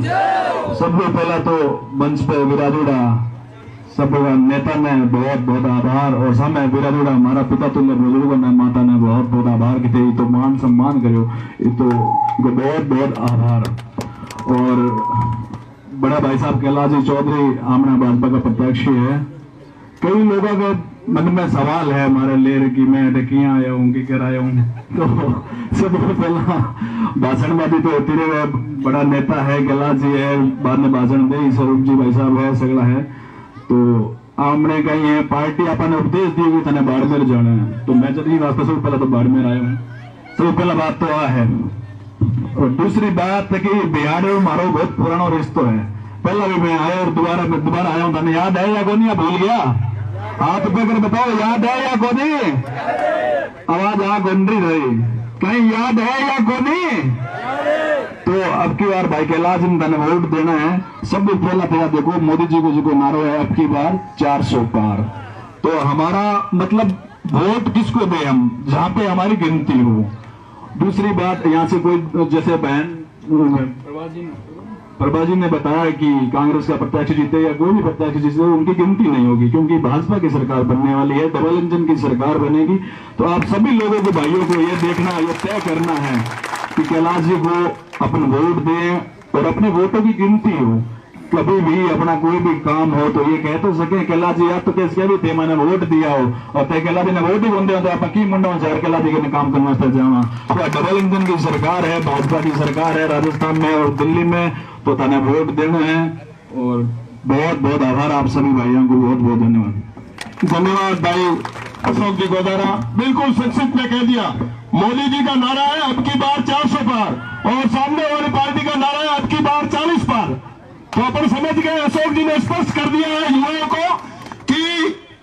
सबसे पहला तो मंच पे विराजुड़ा सब नेता ने बहुत बहुत आभार और सामने विराजुड़ा हमारा पिता तुल्य बुजुर्गों ने माता ने बहुत बहुत आभार की थे तो मान सम्मान करो ये तो बहुत बहुत आभार। और बड़ा भाई साहब कैलाश जी चौधरी आमना भाजपा का प्रत्याशी है। कई लोगों के मन में सवाल है हमारे लिए कि मैं किया आया हूँ कि कर आया हूँ तो सबसे पहला भाषणबाजी तो होती रहे। बड़ा नेता है कैलाश जी है बाद में भाषण दे स्वरूप जी भाई साहब है सगला है तो हमने कही है पार्टी आपने उपदेश दी हुई थाने बाड़मेर जाना है तो मैं चली वास्ते सबसे पहले तो बाड़मेर आया हूँ। सबसे पहला बात तो आ है। और दूसरी बात कि बिहार में हमारा बहुत पुराना रिश्ता है। पहला भी मैं आया और दोबारा आया हूँ थाने याद है या को नहीं भूल गया हाथ पे कर बताओ याद है या को नहीं आवाज आ गुंडरी रही कहीं याद है या को नहीं। तो अब की बार भाई कैलाश जी ने वोट देना है। सब पहला पहला देखो मोदी जी को जो नारा है अब की बार 400 पार। तो हमारा मतलब वोट किसको दे हम जहां पे हमारी गिनती हो। दूसरी बात यहाँ से कोई जैसे बहन प्रभा जी ने बताया कि कांग्रेस का प्रत्याशी जीते या कोई भी प्रत्याशी जीते उनकी गिनती नहीं होगी क्योंकि भाजपा की सरकार बनने वाली है डबल इंजन की सरकार बनेगी। तो आप सभी लोगों को भाइयों को ये देखना ये तय करना है कि कैलाश जी को अपन वोट दें और अपने वोटों की गिनती हो। कभी भी अपना कोई भी काम हो तो ये कह तो सके कैलाश जी आप तो कैसे भी थे मैंने वोट दिया हो और तय कैलाश जी ने वोट ही बंदे तो आप की मुंडा शहर कैलाश जी के काम करना जाना। डबल इंजन की सरकार है भाजपा की सरकार है राजस्थान में और दिल्ली में तो थाने वोट देना है। और बहुत बहुत आभार आप सभी भाइयों को बहुत बहुत धन्यवाद। धन्यवाद भाई अशोक जी गोदारा। बिल्कुल संक्षिप्त में कह दिया मोदी जी का नारा है अब की बार 400 पार और सामने वाली पार्टी का नारा है अब की बार 40 पार। तो अपन समझ गए अशोक जी ने स्पष्ट कर दिया है युवाओं को कि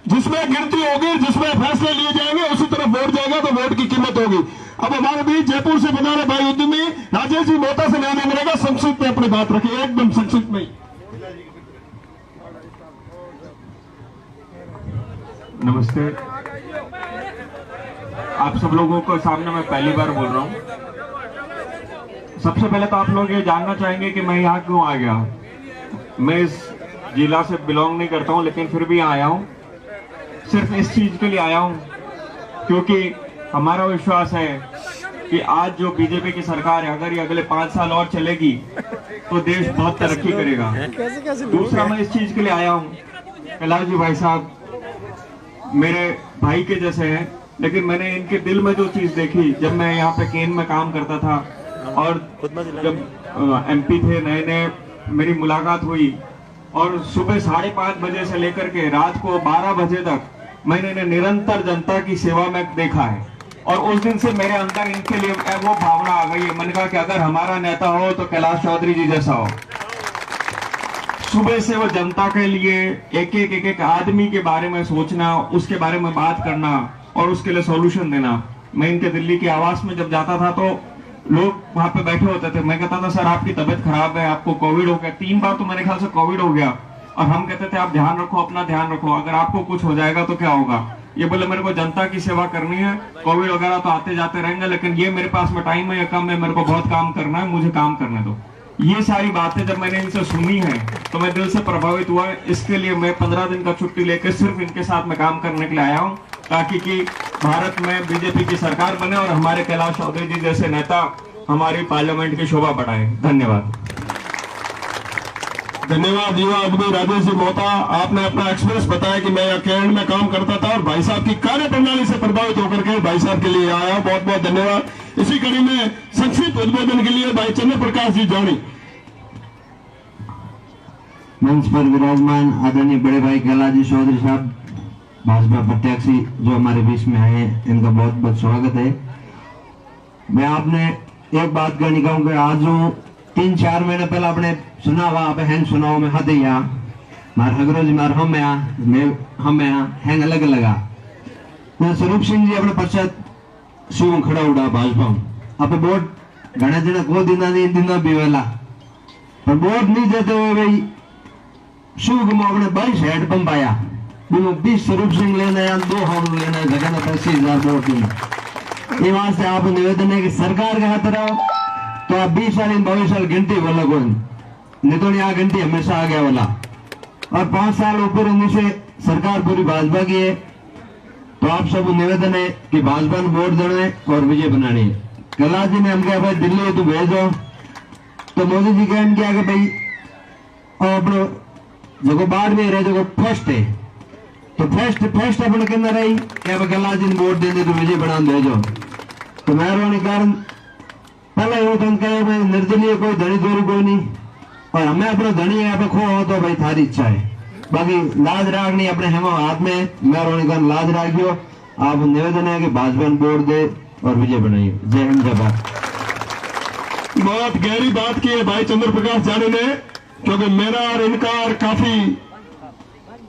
जिसमें गिनती होगी जिसमें फैसले लिए जाएंगे उसी तरफ वोट जाएगा तो वोट की कीमत होगी। अब हमारे बीच जयपुर से बना रहे भाई उद्यमी राजेश जी मोहता से न्याय मिलेगा संक्षिप्त में अपनी बात रखिए एकदम संक्षिप्त में। नमस्ते आप सब लोगों को सामने मैं पहली बार बोल रहा हूँ। सबसे पहले तो आप लोग ये जानना चाहेंगे कि मैं यहाँ क्यों आ गया। मैं इस जिला से बिलोंग नहीं करता हूँ लेकिन फिर भी यहाँ आया हूँ। सिर्फ इस चीज के लिए आया हूँ क्योंकि हमारा विश्वास है कि आज जो बीजेपी की सरकार है अगर ये अगले 5 साल और चलेगी तो देश बहुत तरक्की करेगा। दूसरा मैं इस चीज के लिए आया हूँ कैलाश जी भाई साहब मेरे भाई के जैसे हैं लेकिन मैंने इनके दिल में जो चीज देखी जब मैं यहाँ पे केन में काम करता था और जब एमपी थे नए नए मेरी मुलाकात हुई और सुबह 5:30 बजे से लेकर के रात को 12 बजे तक मैंने इन्हें निरंतर जनता की सेवा में देखा है। और उस दिन से मेरे अंदर इनके लिए वो भावना आ गई है। मैंने कहा कि अगर हमारा नेता हो तो कैलाश चौधरी जी जैसा हो। सुबह से वो जनता के लिए एक आदमी के बारे में सोचना उसके बारे में बात करना और उसके लिए सॉल्यूशन देना। मैं इनके दिल्ली के आवास में जब जाता था तो लोग वहां पे बैठे होते थे। मैं कहता था सर आपकी तबीयत खराब है आपको कोविड हो गया। 3 बार तो मेरे ख्याल से कोविड हो गया और हम कहते थे आप ध्यान रखो अपना ध्यान रखो अगर आपको कुछ हो जाएगा तो क्या होगा। ये बोले मेरे को जनता की सेवा करनी है कोविड वगैरह तो आते जाते रहेंगे लेकिन ये मेरे पास में टाइम है या कम है मेरे को बहुत काम करना है मुझे काम करने दो। ये सारी बातें जब मैंने इनसे सुनी है तो मैं दिल से प्रभावित हुआ। इसके लिए मैं 15 दिन का छुट्टी लेकर सिर्फ इनके साथ में काम करने के लिए आया हूँ ताकि कि भारत में बीजेपी की सरकार बने और हमारे कैलाश चौधरी जी जैसे नेता हमारी पार्लियामेंट की शोभा बढ़ाए। धन्यवाद। धन्यवाद युवा अग्नि राजेश जी मोहता। आपने अपना एक्सपीरियंस बताया कि मैं यहाँ केरल में काम करता था और भाई साहब की कार्य प्रणाली से प्रभावित होकर के भाई साहब के लिए आया। बहुत बहुत धन्यवाद। इसी कड़ी में संक्षिप्त उद्बोधन के लिए भाई चंद्र प्रकाश जी जानी। मंच पर विराजमान आदरणीय बड़े भाई कैलाश जी चौधरी साहब भाजपा प्रत्याशी जो हमारे बीच में आए हैं इनका बहुत बहुत स्वागत है। मैं आपने एक बात कहनी कहूँ कि आज जो 3-4 महीने पहले आपने सुना हुआ आप हैंग सुनाओ में हाथ या मार हगरो जी मार हम हैंग अलग लगा मैं स्वरूप सिंह जी अपने पश्चात शिव खड़ा उड़ा भाजपा आप वोट घना जना को दिन नहीं दिन भी वेला पर वोट नहीं देते हुए भाई शिव को अपने 22 हेड पंप आया 20 स्वरूप सिंह लेना या 2 हम लेना जगह 80,000 वोट देना। ये वहां से आप निवेदन है कि सरकार के हाथ रहो तो आप 20 साल 22 साल गिनती बोला कौन नितोड़िया घंटी हमेशा आ गया वाला, और 5 साल ऊपर होने से सरकार पूरी भाजपा की है। तो आप सब निवेदन है कि भाजपा ने वोट देने और विजय बनानी है। कैलाश जी ने हम कहा भाई दिल्ली तू भेजो, तो मोदी जी कहने किया कि भाई अपनो जो बाढ़ में रहे जो फर्स्ट है, तो फर्स्ट अपने के अंदर आई क्या कैलाश जी ने वोट देने तो विजय बना भेजो। तो मेहरबानी कारण पहले वो तो कहे भाई निर्दलीय कोई धनी चोरी कोई नहीं, और हमें अपना धनी यहाँ पे खो हो तो भाई थारी इच्छा है, बाकी लाज रागनी अपने हम हाथ में, मेहरबानी कर लाज राखियो। आप निवेदन है कि भाजपा वोट दे और विजय बनाइए। जय हिंद जय भारत। बहुत गहरी बात की है भाई चंद्र प्रकाश जानी ने, क्योंकि मेरा और इनका और काफी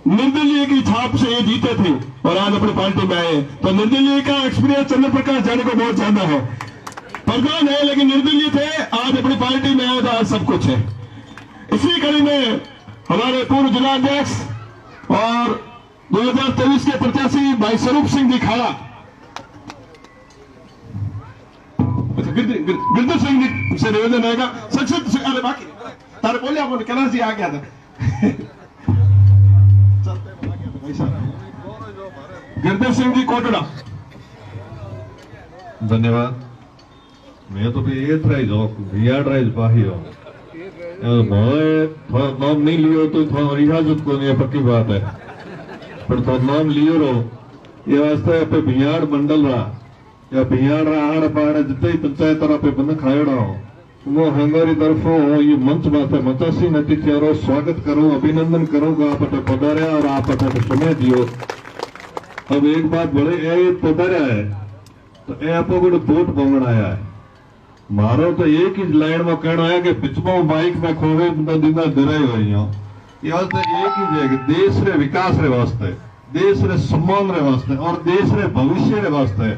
निर्दलीय की छाप से ये जीते थे और आज अपनी पार्टी में आए। तो निर्दलीय का एक्सपीरियंस चंद्र प्रकाश जानी को बहुत ज्यादा है। प्रधान है लेकिन निर्दलीय थे, आज अपनी पार्टी में आए तो आज सब कुछ है। इसी कड़ी में हमारे पूर्व जिला अध्यक्ष और 2023 के प्रत्याशी भाई स्वरूप सिंह जी खाड़ा, गिरधर सिंह जी से निवेदन रहेगा। संक्षिप्त अरे बाकी तारे बोले आपको कैलाश जी आ गया था। गिरधर सिंह जी कोटड़ा। धन्यवाद। मैं तो भी ये ट्राई जो बियाड राइज बाही हो मैं नाम नहीं लियो तो थोड़ा इजाजत को नहीं, पक्की बात है, पर तो नाम लियो रो ये वास्ते पे बियाड मंडल रहा या बियाड रहा आड़ पाड़ जितने ही पंचायत तरह पे बंद खाएड़ा हो वो हमारी तरफों ये मंच बात है मचासी नतीचारो स्वागत करूं, अभिनंदन करूंगा आप पधारे और आप समय दियो। अब एक बात बड़े पधारा है तो ए आपको कोई वोट मांगण आया है, मारो तो एक ही लाइन में कहना है कि पिछमो बाइक में खोवे दिना दिरे हुई हो ये वास्ते एक ही है कि देश रे विकास रे वास्ते, देश रे सम्मान रे वास्ते और देश रे भविष्य रे वास्ते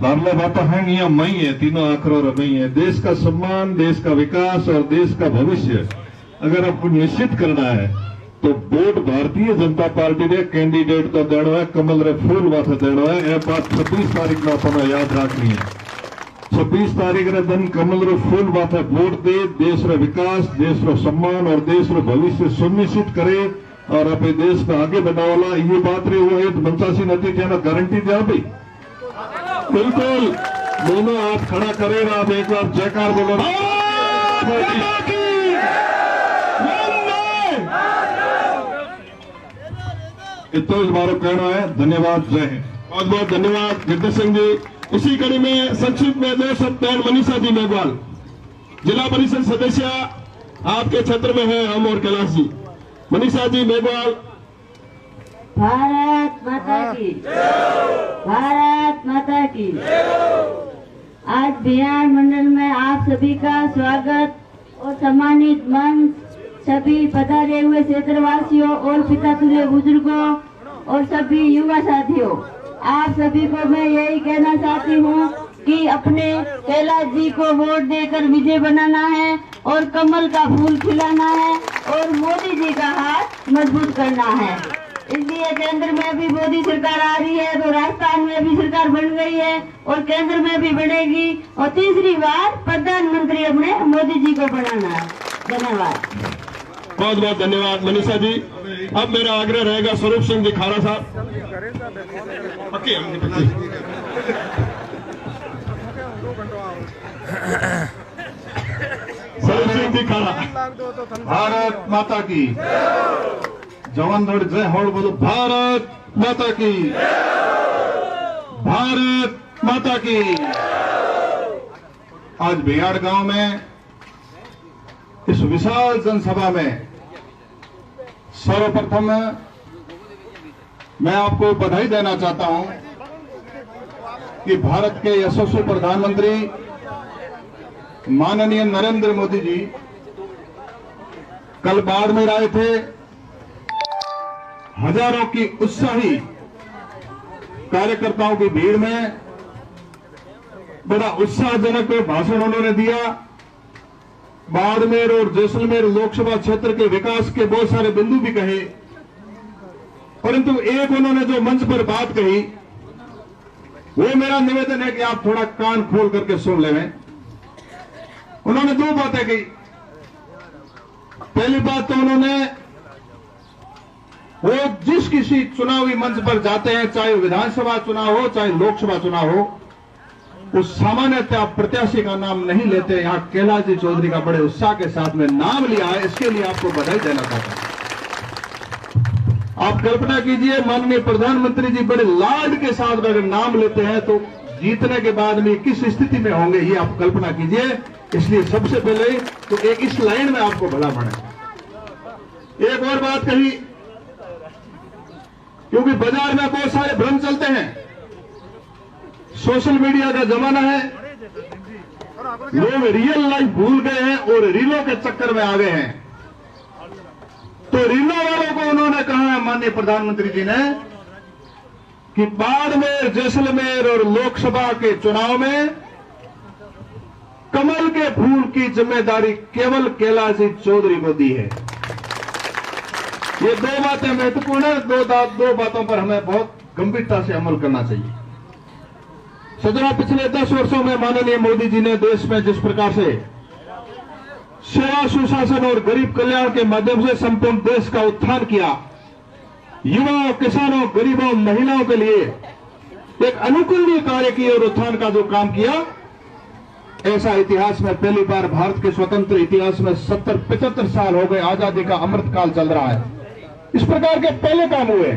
लाडले बात है ये मई है, तीनों आखिरों रे मई है। देश का सम्मान, देश का विकास और देश का भविष्य अगर आपको निश्चित करना है तो वोट भारतीय जनता पार्टी रे कैंडिडेट को देना है, कमल रे फूल माथे देना है। यह बात 26 तारीख में अपना याद रखनी है। 26 तारीख रे दिन कमल रो फूल माथे वोट दे, देश रो विकास, देश रो सम्मान और देश रो भविष्य सुनिश्चित करे और अपने देश को आगे बढ़ावाला ये बात रे वो एक 85 नतीजे ना गारंटी दिया भाई। बिल्कुल दोनों हाथ खड़ा करेगा। आप एक बार जयकार बोलो। इतना हमारा कहना है। धन्यवाद। जय हिंद। बहुत बहुत धन्यवाद गिरधर सिंह जी। इसी कड़ी में संक्षिप्त में 2 शब्द मनीषा जी मेघवाल, जिला परिषद सदस्य आपके क्षेत्र में है, हम और कैलाश जी। मनीषा जी मेघवाल। भारत माता की, भारत माता की। आज बिहार मंडल में आप सभी का स्वागत और सम्मानित मंच सभी पधारे हुए क्षेत्रवासियों और पिता तुल्य बुजुर्गों और सभी युवा साथियों, आप सभी को मैं यही कहना चाहती हूँ कि अपने कैलाश जी को वोट देकर विजय बनाना है और कमल का फूल खिलाना है और मोदी जी का हाथ मजबूत करना है। इसलिए केंद्र में भी मोदी सरकार आ रही है तो राजस्थान में भी सरकार बन गई है और केंद्र में भी बनेगी और तीसरी बार प्रधानमंत्री अपने मोदी जी को बनाना है। धन्यवाद। बहुत बहुत धन्यवाद मनीषा जी। अब मेरा आग्रह रहेगा स्वरूप सिंह जी खाड़ा साहब। स्वरूप सिंह जी खाड़ा। भारत माता की जवान दौड़ जय होड़ बोलो। भारत माता की, भारत माता की। आज बिहाड़ गांव में इस विशाल जनसभा में सर्वप्रथम मैं आपको बधाई देना चाहता हूं कि भारत के यशस्वी प्रधानमंत्री माननीय नरेंद्र मोदी जी कल बाड़मेर आए थे। हजारों की उत्साही कार्यकर्ताओं की भीड़ में बड़ा उत्साहजनक भाषण उन्होंने दिया। बाड़मेर और जैसलमेर लोकसभा क्षेत्र के विकास के बहुत सारे बिंदु भी कहे, परंतु एक उन्होंने जो मंच पर बात कही वो मेरा निवेदन है कि आप थोड़ा कान खोल करके सुन लें। उन्होंने 2 बातें कही। पहली बात तो उन्होंने वो जिस किसी चुनावी मंच पर जाते हैं, चाहे विधानसभा चुनाव हो चाहे लोकसभा चुनाव हो, उस सामान्यतः प्रत्याशी का नाम नहीं लेते। यहां कैलाश जी चौधरी का बड़े उत्साह के साथ में नाम लिया है, इसके लिए आपको बधाई देना चाहता हूं। आप कल्पना कीजिए, माननीय प्रधानमंत्री जी बड़े लाड के साथ अगर नाम लेते हैं तो जीतने के बाद में किस स्थिति में होंगे, ये आप कल्पना कीजिए। इसलिए सबसे पहले तो एक इस लाइन में आपको भला बने। एक और बात कही, क्योंकि बाजार में बहुत सारे भ्रम चलते हैं, सोशल मीडिया का जमाना है, लोग रियल लाइफ भूल गए हैं और रीलों के चक्कर में आ गए हैं। तो रीलों वालों को उन्होंने कहा है माननीय प्रधानमंत्री जी ने कि बाड़मेर, जैसलमेर और लोकसभा के चुनाव में कमल के फूल की जिम्मेदारी केवल कैलाश जी चौधरी को दी है। ये दो बातें महत्वपूर्ण है, दो बातों पर हमें बहुत गंभीरता से अमल करना चाहिए। सजना, पिछले 10 वर्षों में माननीय मोदी जी ने देश में जिस प्रकार से सेवा, सुशासन और गरीब कल्याण के माध्यम से संपूर्ण देश का उत्थान किया, युवाओं, किसानों, गरीबों, महिलाओं के लिए एक अनुकूल कार्य किए और उत्थान का जो काम किया, ऐसा इतिहास में पहली बार भारत के स्वतंत्र इतिहास में 70-75 साल हो गए, आजादी का अमृतकाल चल रहा है, इस प्रकार के पहले काम हुए।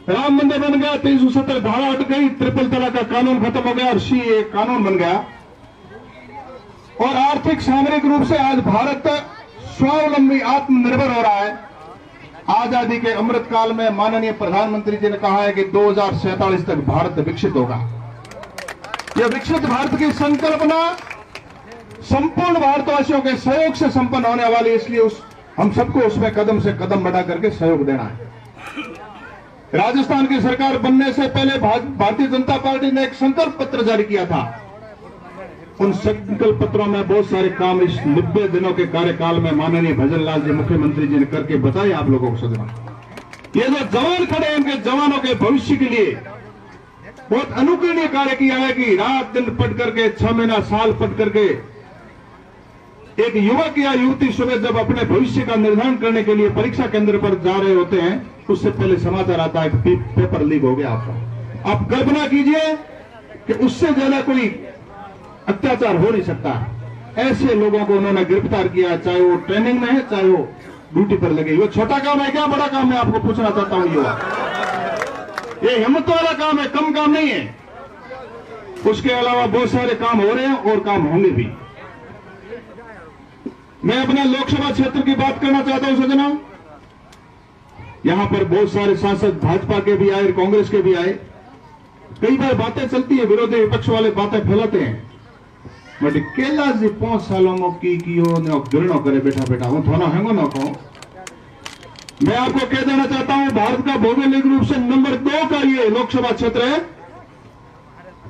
राम मंदिर बन गया, 370 धारा हट गई, ट्रिपल तलाक का कानून खत्म हो गया और सीए कानून बन गया। और आर्थिक सामरिक रूप से आज भारत स्वावलंबी, आत्मनिर्भर हो रहा है। आजादी के अमृतकाल में माननीय प्रधानमंत्री जी ने कहा है कि 2047 तक भारत विकसित होगा। यह विकसित भारत की संकल्पना संपूर्ण भारतवासियों के सहयोग से संपन्न होने वाली, इसलिए हम सबको उसमें कदम से कदम बढ़ा करके सहयोग देना है। राजस्थान की सरकार बनने से पहले भारतीय जनता पार्टी ने एक संकल्प पत्र जारी किया था। उन संकल्प पत्रों में बहुत सारे काम इस 90 दिनों के कार्यकाल में माननीय भजनलाल जी मुख्यमंत्री जी ने करके बताए आप लोगों को। सजना, ये जो जवान खड़े हैं, इनके जवानों के भविष्य के लिए बहुत अनुकरणीय कार्य किया है कि रात दिन पढ़ करके, 6 महीना साल पढ़ करके एक युवक या युवती सुबह जब अपने भविष्य का निर्धारण करने के लिए परीक्षा केंद्र पर जा रहे होते हैं, उससे पहले समाचार आता है कि पेपर लीक हो गया आपका। आप कल्पना कीजिए कि उससे ज्यादा कोई अत्याचार हो नहीं सकता। ऐसे लोगों को उन्होंने गिरफ्तार किया, चाहे वो ट्रेनिंग में है, चाहे वो ड्यूटी पर लगे। वो छोटा काम है क्या, बड़ा काम है, आपको पूछना चाहता हूं। ये हिम्मत वाला काम है, कम काम नहीं है। उसके अलावा बहुत सारे काम हो रहे हैं और काम होंगे भी। मैं अपने लोकसभा क्षेत्र की बात करना चाहता हूं सज्जनों। यहां पर बहुत सारे सांसद भाजपा के भी आए, कांग्रेस के भी आए। कई बार बातें चलती है, विरोधी विपक्ष वाले बातें फैलाते हैं, बट कैलाश जी 5 सालों में की गिरणों करे बैठा बैठा हूं थोड़ा हैंगो ना कहूं। मैं आपको कह देना चाहता हूं, भारत का भौगोलिक रूप से नंबर 2 का ये लोकसभा क्षेत्र है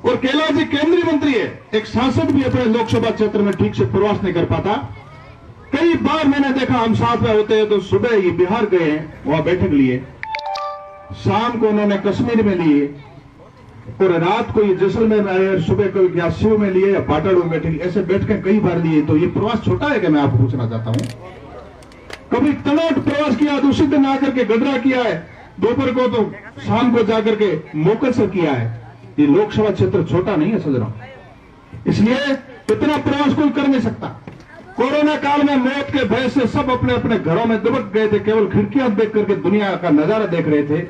और कैलाश जी केंद्रीय मंत्री है। एक सांसद भी अपने लोकसभा क्षेत्र में ठीक से प्रवास नहीं कर पाता। कई बार मैंने देखा, हम साथ में होते हैं तो सुबह ये बिहार गए हैं, वहां बैठक लिए, शाम को उन्होंने कश्मीर में लिए और रात को ये जैसलमेर में आए और सुबह को या शिव में लिए या पाटड़ में बैठे, ऐसे बैठ के कई बार लिए। तो ये प्रवास छोटा है कि मैं आपको पूछना चाहता हूं। कभी तनोट प्रवास किया तो उसी दिन आकर के गडरा किया है, दोपहर को तो शाम को जाकर के मोकसर किया है। ये लोकसभा क्षेत्र छोटा नहीं है सजनों, इसलिए इतना प्रवास कोई कर नहीं सकता। कोरोना काल में मौत के भय से सब अपने अपने घरों में दुबक गए थे, केवल खिड़कियां देख करके दुनिया का नजारा देख रहे थे।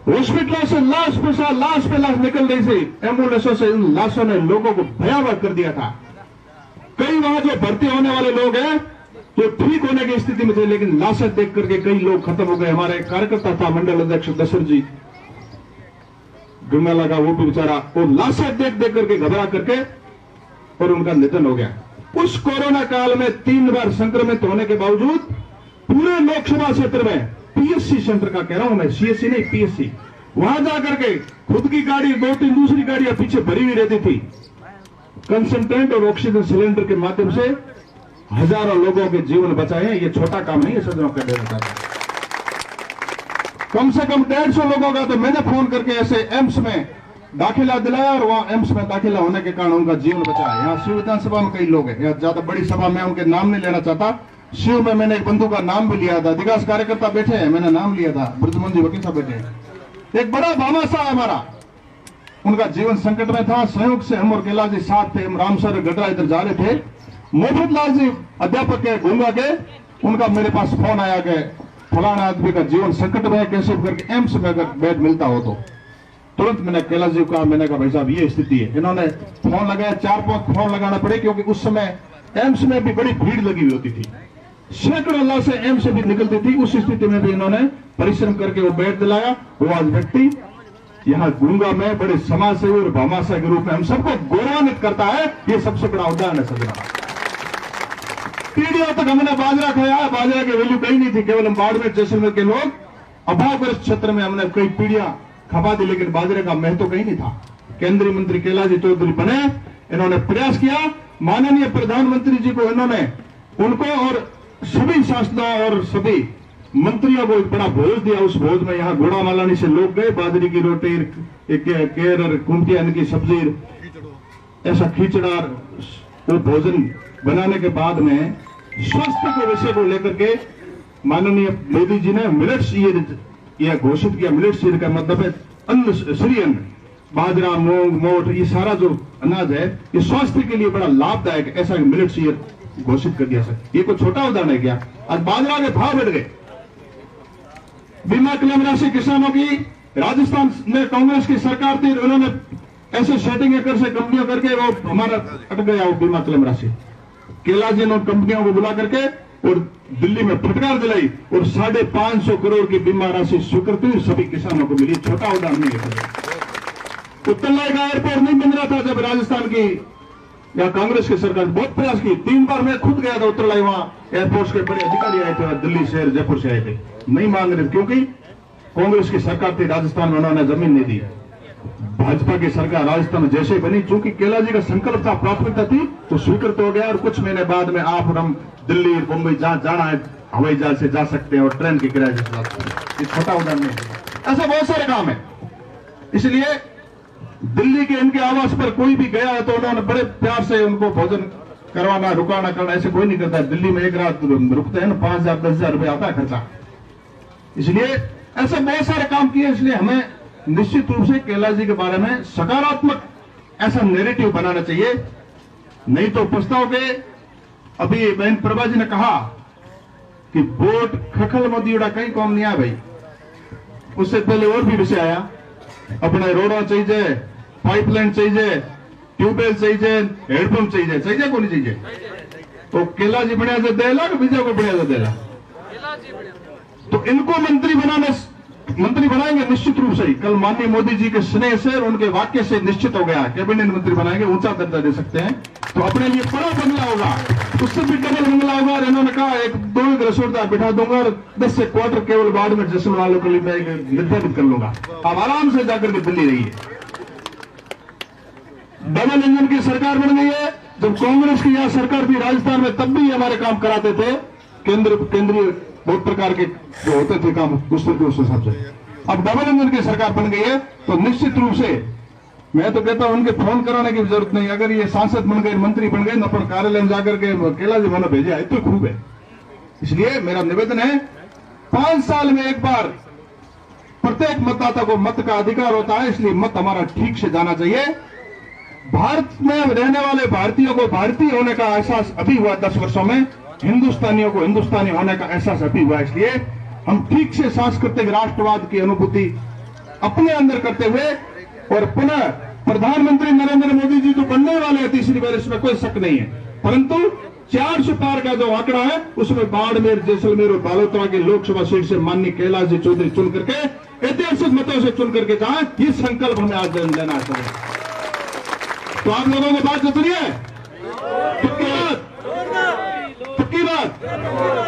हॉस्पिटलों से लाश पे लाश निकल रही थी, एम्बुलेंसों से इन लाशों ने लोगों को भयावह कर दिया था। कई वहां जो भर्ती होने वाले लोग हैं जो ठीक होने की स्थिति में थे, लेकिन लाशें देख करके कई लोग खत्म हो गए। हमारा एक कार्यकर्ता था मंडल अध्यक्ष दशरथ जी गंगा लगा, वो भी बेचारा वो लाशें देख देख करके घबरा करके और उनका निधन हो गया। उस कोरोना काल में 3 बार संक्रमित होने के बावजूद पूरे लोकसभा क्षेत्र में पीएससी सेंटर का कह रहा हूं मैं, सीएससी नहीं पीएससी, वहां जाकर के खुद की गाड़ी 2-3 दूसरी गाड़ियां पीछे भरी हुई रहती थी। कंसंट्रेट और ऑक्सीजन सिलेंडर के माध्यम से हजारों लोगों के जीवन बचाए हैं। ये छोटा काम नहीं है सज्जनों का देना चाहता हूं। कम से कम 150 लोगों का तो मैंने फोन करके ऐसे एम्स में दाखिला दिलाया और वहाँ एम्स में दाखिला होने के कारण उनका जीवन बचा है। यहाँ शिव विधानसभा में कई लोग हैं, यहाँ ज्यादा बड़ी सभा में उनके नाम नहीं लेना चाहता। शिव में मैंने एक बंधु का नाम भी लिया था, अधिकांश कार्यकर्ता बैठे हैं, मैंने नाम लिया था, ब्रजमोहन जी वकील साहब बैठे हैं। एक बड़ा भामाशाह है हमारा, उनका जीवन संकट में था। संयोग से हम और कैलाश जी साथ थे, हम रामसर गडरा इधर जा रहे थे। मोहम्मद लाल जी अध्यापक है गूंगा के, उनका मेरे पास फोन आया कि फलाना आदमी का जीवन संकट में है, कैसे करके एम्स में अगर बेड मिलता हो तो। तुरंत मैंने कैलाश जी को मैंने कहा भाई साहब ये स्थिति है। इन्होंने फोन लगाया, 4-5 फोन लगाना पड़े, क्योंकि उस समय एम्स में भी बड़ी भीड़ लगी हुई होती थी, सैकड़ों लाशें एम्स से भी निकलती थी। उस स्थिति में भी इन्होंने परिश्रम करके वो बेड दिलाया। वो आज व्यक्ति यहाँ गूंगा में बड़े समाज सेवी और भामाशाह के रूप में हम सबको गौरवान्वित करता है। ये सबसे बड़ा उदाहरण है सजना। पीढ़ियों तक हमने बाजरा खाया, बाजरा की वैल्यू कहीं नहीं थी, केवल हम बाड़मेर जैसलमेर के लोग अभावग्रस्त क्षेत्र में हमने कई पीढ़ियां खपा दी, लेकिन बाजरे का महत्व कहीं नहीं था। केंद्रीय मंत्री कैलाश जी चौधरी बने, इन्होंने प्रयास किया। माननीय प्रधानमंत्री जी को इन्होंने, उनको और सभी सांसदों और सभी मंत्रियों को एक बड़ा भोज दिया। उस भोज में यहाँ घोड़ा मालानी से लोग गए, बाजरे की रोटी, केर, कुमटिया की सब्जी, ऐसा खिचड़ा, वो भोजन बनाने के बाद में स्वास्थ्य के विषय को लेकर के माननीय मोदी जी ने मिलेट्स ईयर यह घोषित किया। मिलेट्स ईयर का मतलब है अन्न, श्री अन्न, बाजरा, मूंग, मोठ, ये सारा जो अनाज है ये स्वास्थ्य के लिए बड़ा लाभदायक, ऐसा मिलेट्स ईयर घोषित कर दिया सर। ये कोई छोटा उदाहरण है क्या? आज बाजरा के भाव बढ़ गए। बीमा क्लेम राशि किसानों की, राजस्थान में कांग्रेस की सरकार थी, उन्होंने ऐसे सेटिंग कर से कंपनियां करके वो हमारा अटक गया वो बीमा क्लेम राशि। कैलाश जी ने कंपनियों को बुला करके और दिल्ली में फटकार दिलाई और 550 करोड़ की बीमा राशि स्वीकृति सभी किसानों को मिली। छोटा उदाहरण नहीं है। उत्तरलाई का एयरपोर्ट नहीं बन रहा था जब राजस्थान की या कांग्रेस की सरकार बहुत प्रयास की। 3 बार मैं खुद गया था उत्तरलाई, वहां एयरपोर्ट के बड़े अधिकारी आए थे, दिल्ली शहर जयपुर से आए थे, नहीं मांग रहे, क्योंकि कांग्रेस की सरकार थी राजस्थान में, उन्होंने जमीन नहीं दी। भाजपा की सरकार राजस्थान में जैसे बनी, चूंकि कैलाश जी का संकल्प था, प्राथमिकता थी, तो स्वीकृत हो गया। और कुछ महीने बाद में आप और हम दिल्ली, मुंबई जहां जाना है हवाई जहाज से जा सकते हैं और ट्रेन की किराए से जा सकते हैं। ये छोटा उदाहरण नहीं है, ऐसा बहुत सारे काम है। इसलिए दिल्ली के इनके आवास पर कोई भी गया है तो उन्होंने बड़े प्यार से उनको भोजन करवाना, रुकाना करना, ऐसे कोई नहीं करता। दिल्ली में एक रात रुकते हैं ना, 5,000-10,000 रुपए आता है खर्चा। इसलिए ऐसे बहुत सारे काम किए। इसलिए हमें निश्चित रूप से कैलाश जी के बारे में सकारात्मक ऐसा नैरेटिव बनाना चाहिए, नहीं तो पछताओगे। अभी बहन प्रभा जी ने कहा कि वोट खखल मोदीड़ा कहीं कौन नहीं आया भाई। उससे पहले और भी विषय आया, अपने रोड़ा चाहिए, पाइपलाइन चाहिए, ट्यूबवेल चाहिए, हेडपंप चाहिए, चाहिए को नहीं चाहिए? तो कैलाश जी बढ़िया से देला, विजय को बढ़िया से देला। तो इनको मंत्री बनाएंगे निश्चित रूप से। कल माननीय मोदी जी के स्नेह से और उनके वाक्य से निश्चित हो गया, कैबिनेट मंत्री बनाएंगे, ऊंचा दर्जा दे सकते हैं। तो अपने लिए बड़ा बंगला होगा, उससे भी डबल बंगला होगा। और इन्होंने कहा 1-2 रसोईदार बिठा दूंगा और 10 से क्वार्टर केवल बाड़मेर जैसलमेर वालों के लिए मैं निर्धारित कर लूंगा। आप आराम से जाकर के दिल्ली रहिए। डबल इंजन की सरकार बन गई है। जब कांग्रेस की यहां सरकार थी राजस्थान में, तब भी हमारे काम कराते थे। केंद्रीय बहुत प्रकार के जो होते थे काम उस हिसाब से। अब डबल इंजन की सरकार बन गई है, तो निश्चित रूप से मैं तो कहता हूं उनके फोन कराने की जरूरत नहीं। अगर ये सांसद बन गए, मंत्री बन गए, न अपन कार्यालय में जाकर के कैलाश जी मैंने भेजा है तो खूब है। इसलिए मेरा निवेदन है, 5 साल में एक बार प्रत्येक मतदाता को मत का अधिकार होता है, इसलिए मत हमारा ठीक से जाना चाहिए। भारत में रहने वाले भारतीयों को भारतीय होने का एहसास अभी हुआ 10 वर्षों में, हिंदुस्तानियों को हिंदुस्तानी होने का एहसास अभी हुआ। इसलिए हम ठीक से सांस्कृतिक राष्ट्रवाद की अनुभूति अपने अंदर करते हुए और पुनः प्रधानमंत्री नरेंद्र मोदी जी तो बनने वाले हैं तीसरी बार, इसमें कोई शक नहीं है। परंतु 400 पार का जो आंकड़ा है उसमें बाड़मेर, जैसलमेर और बालोतरा की लोकसभा सीट से माननीय कैलाश जी चौधरी चुन करके ऐतिहासिक मतों से चुन करके जाए, ये संकल्प हमें आज लेना चाहिए। तो आप लोगों को बात सुनिए, पक्की बात,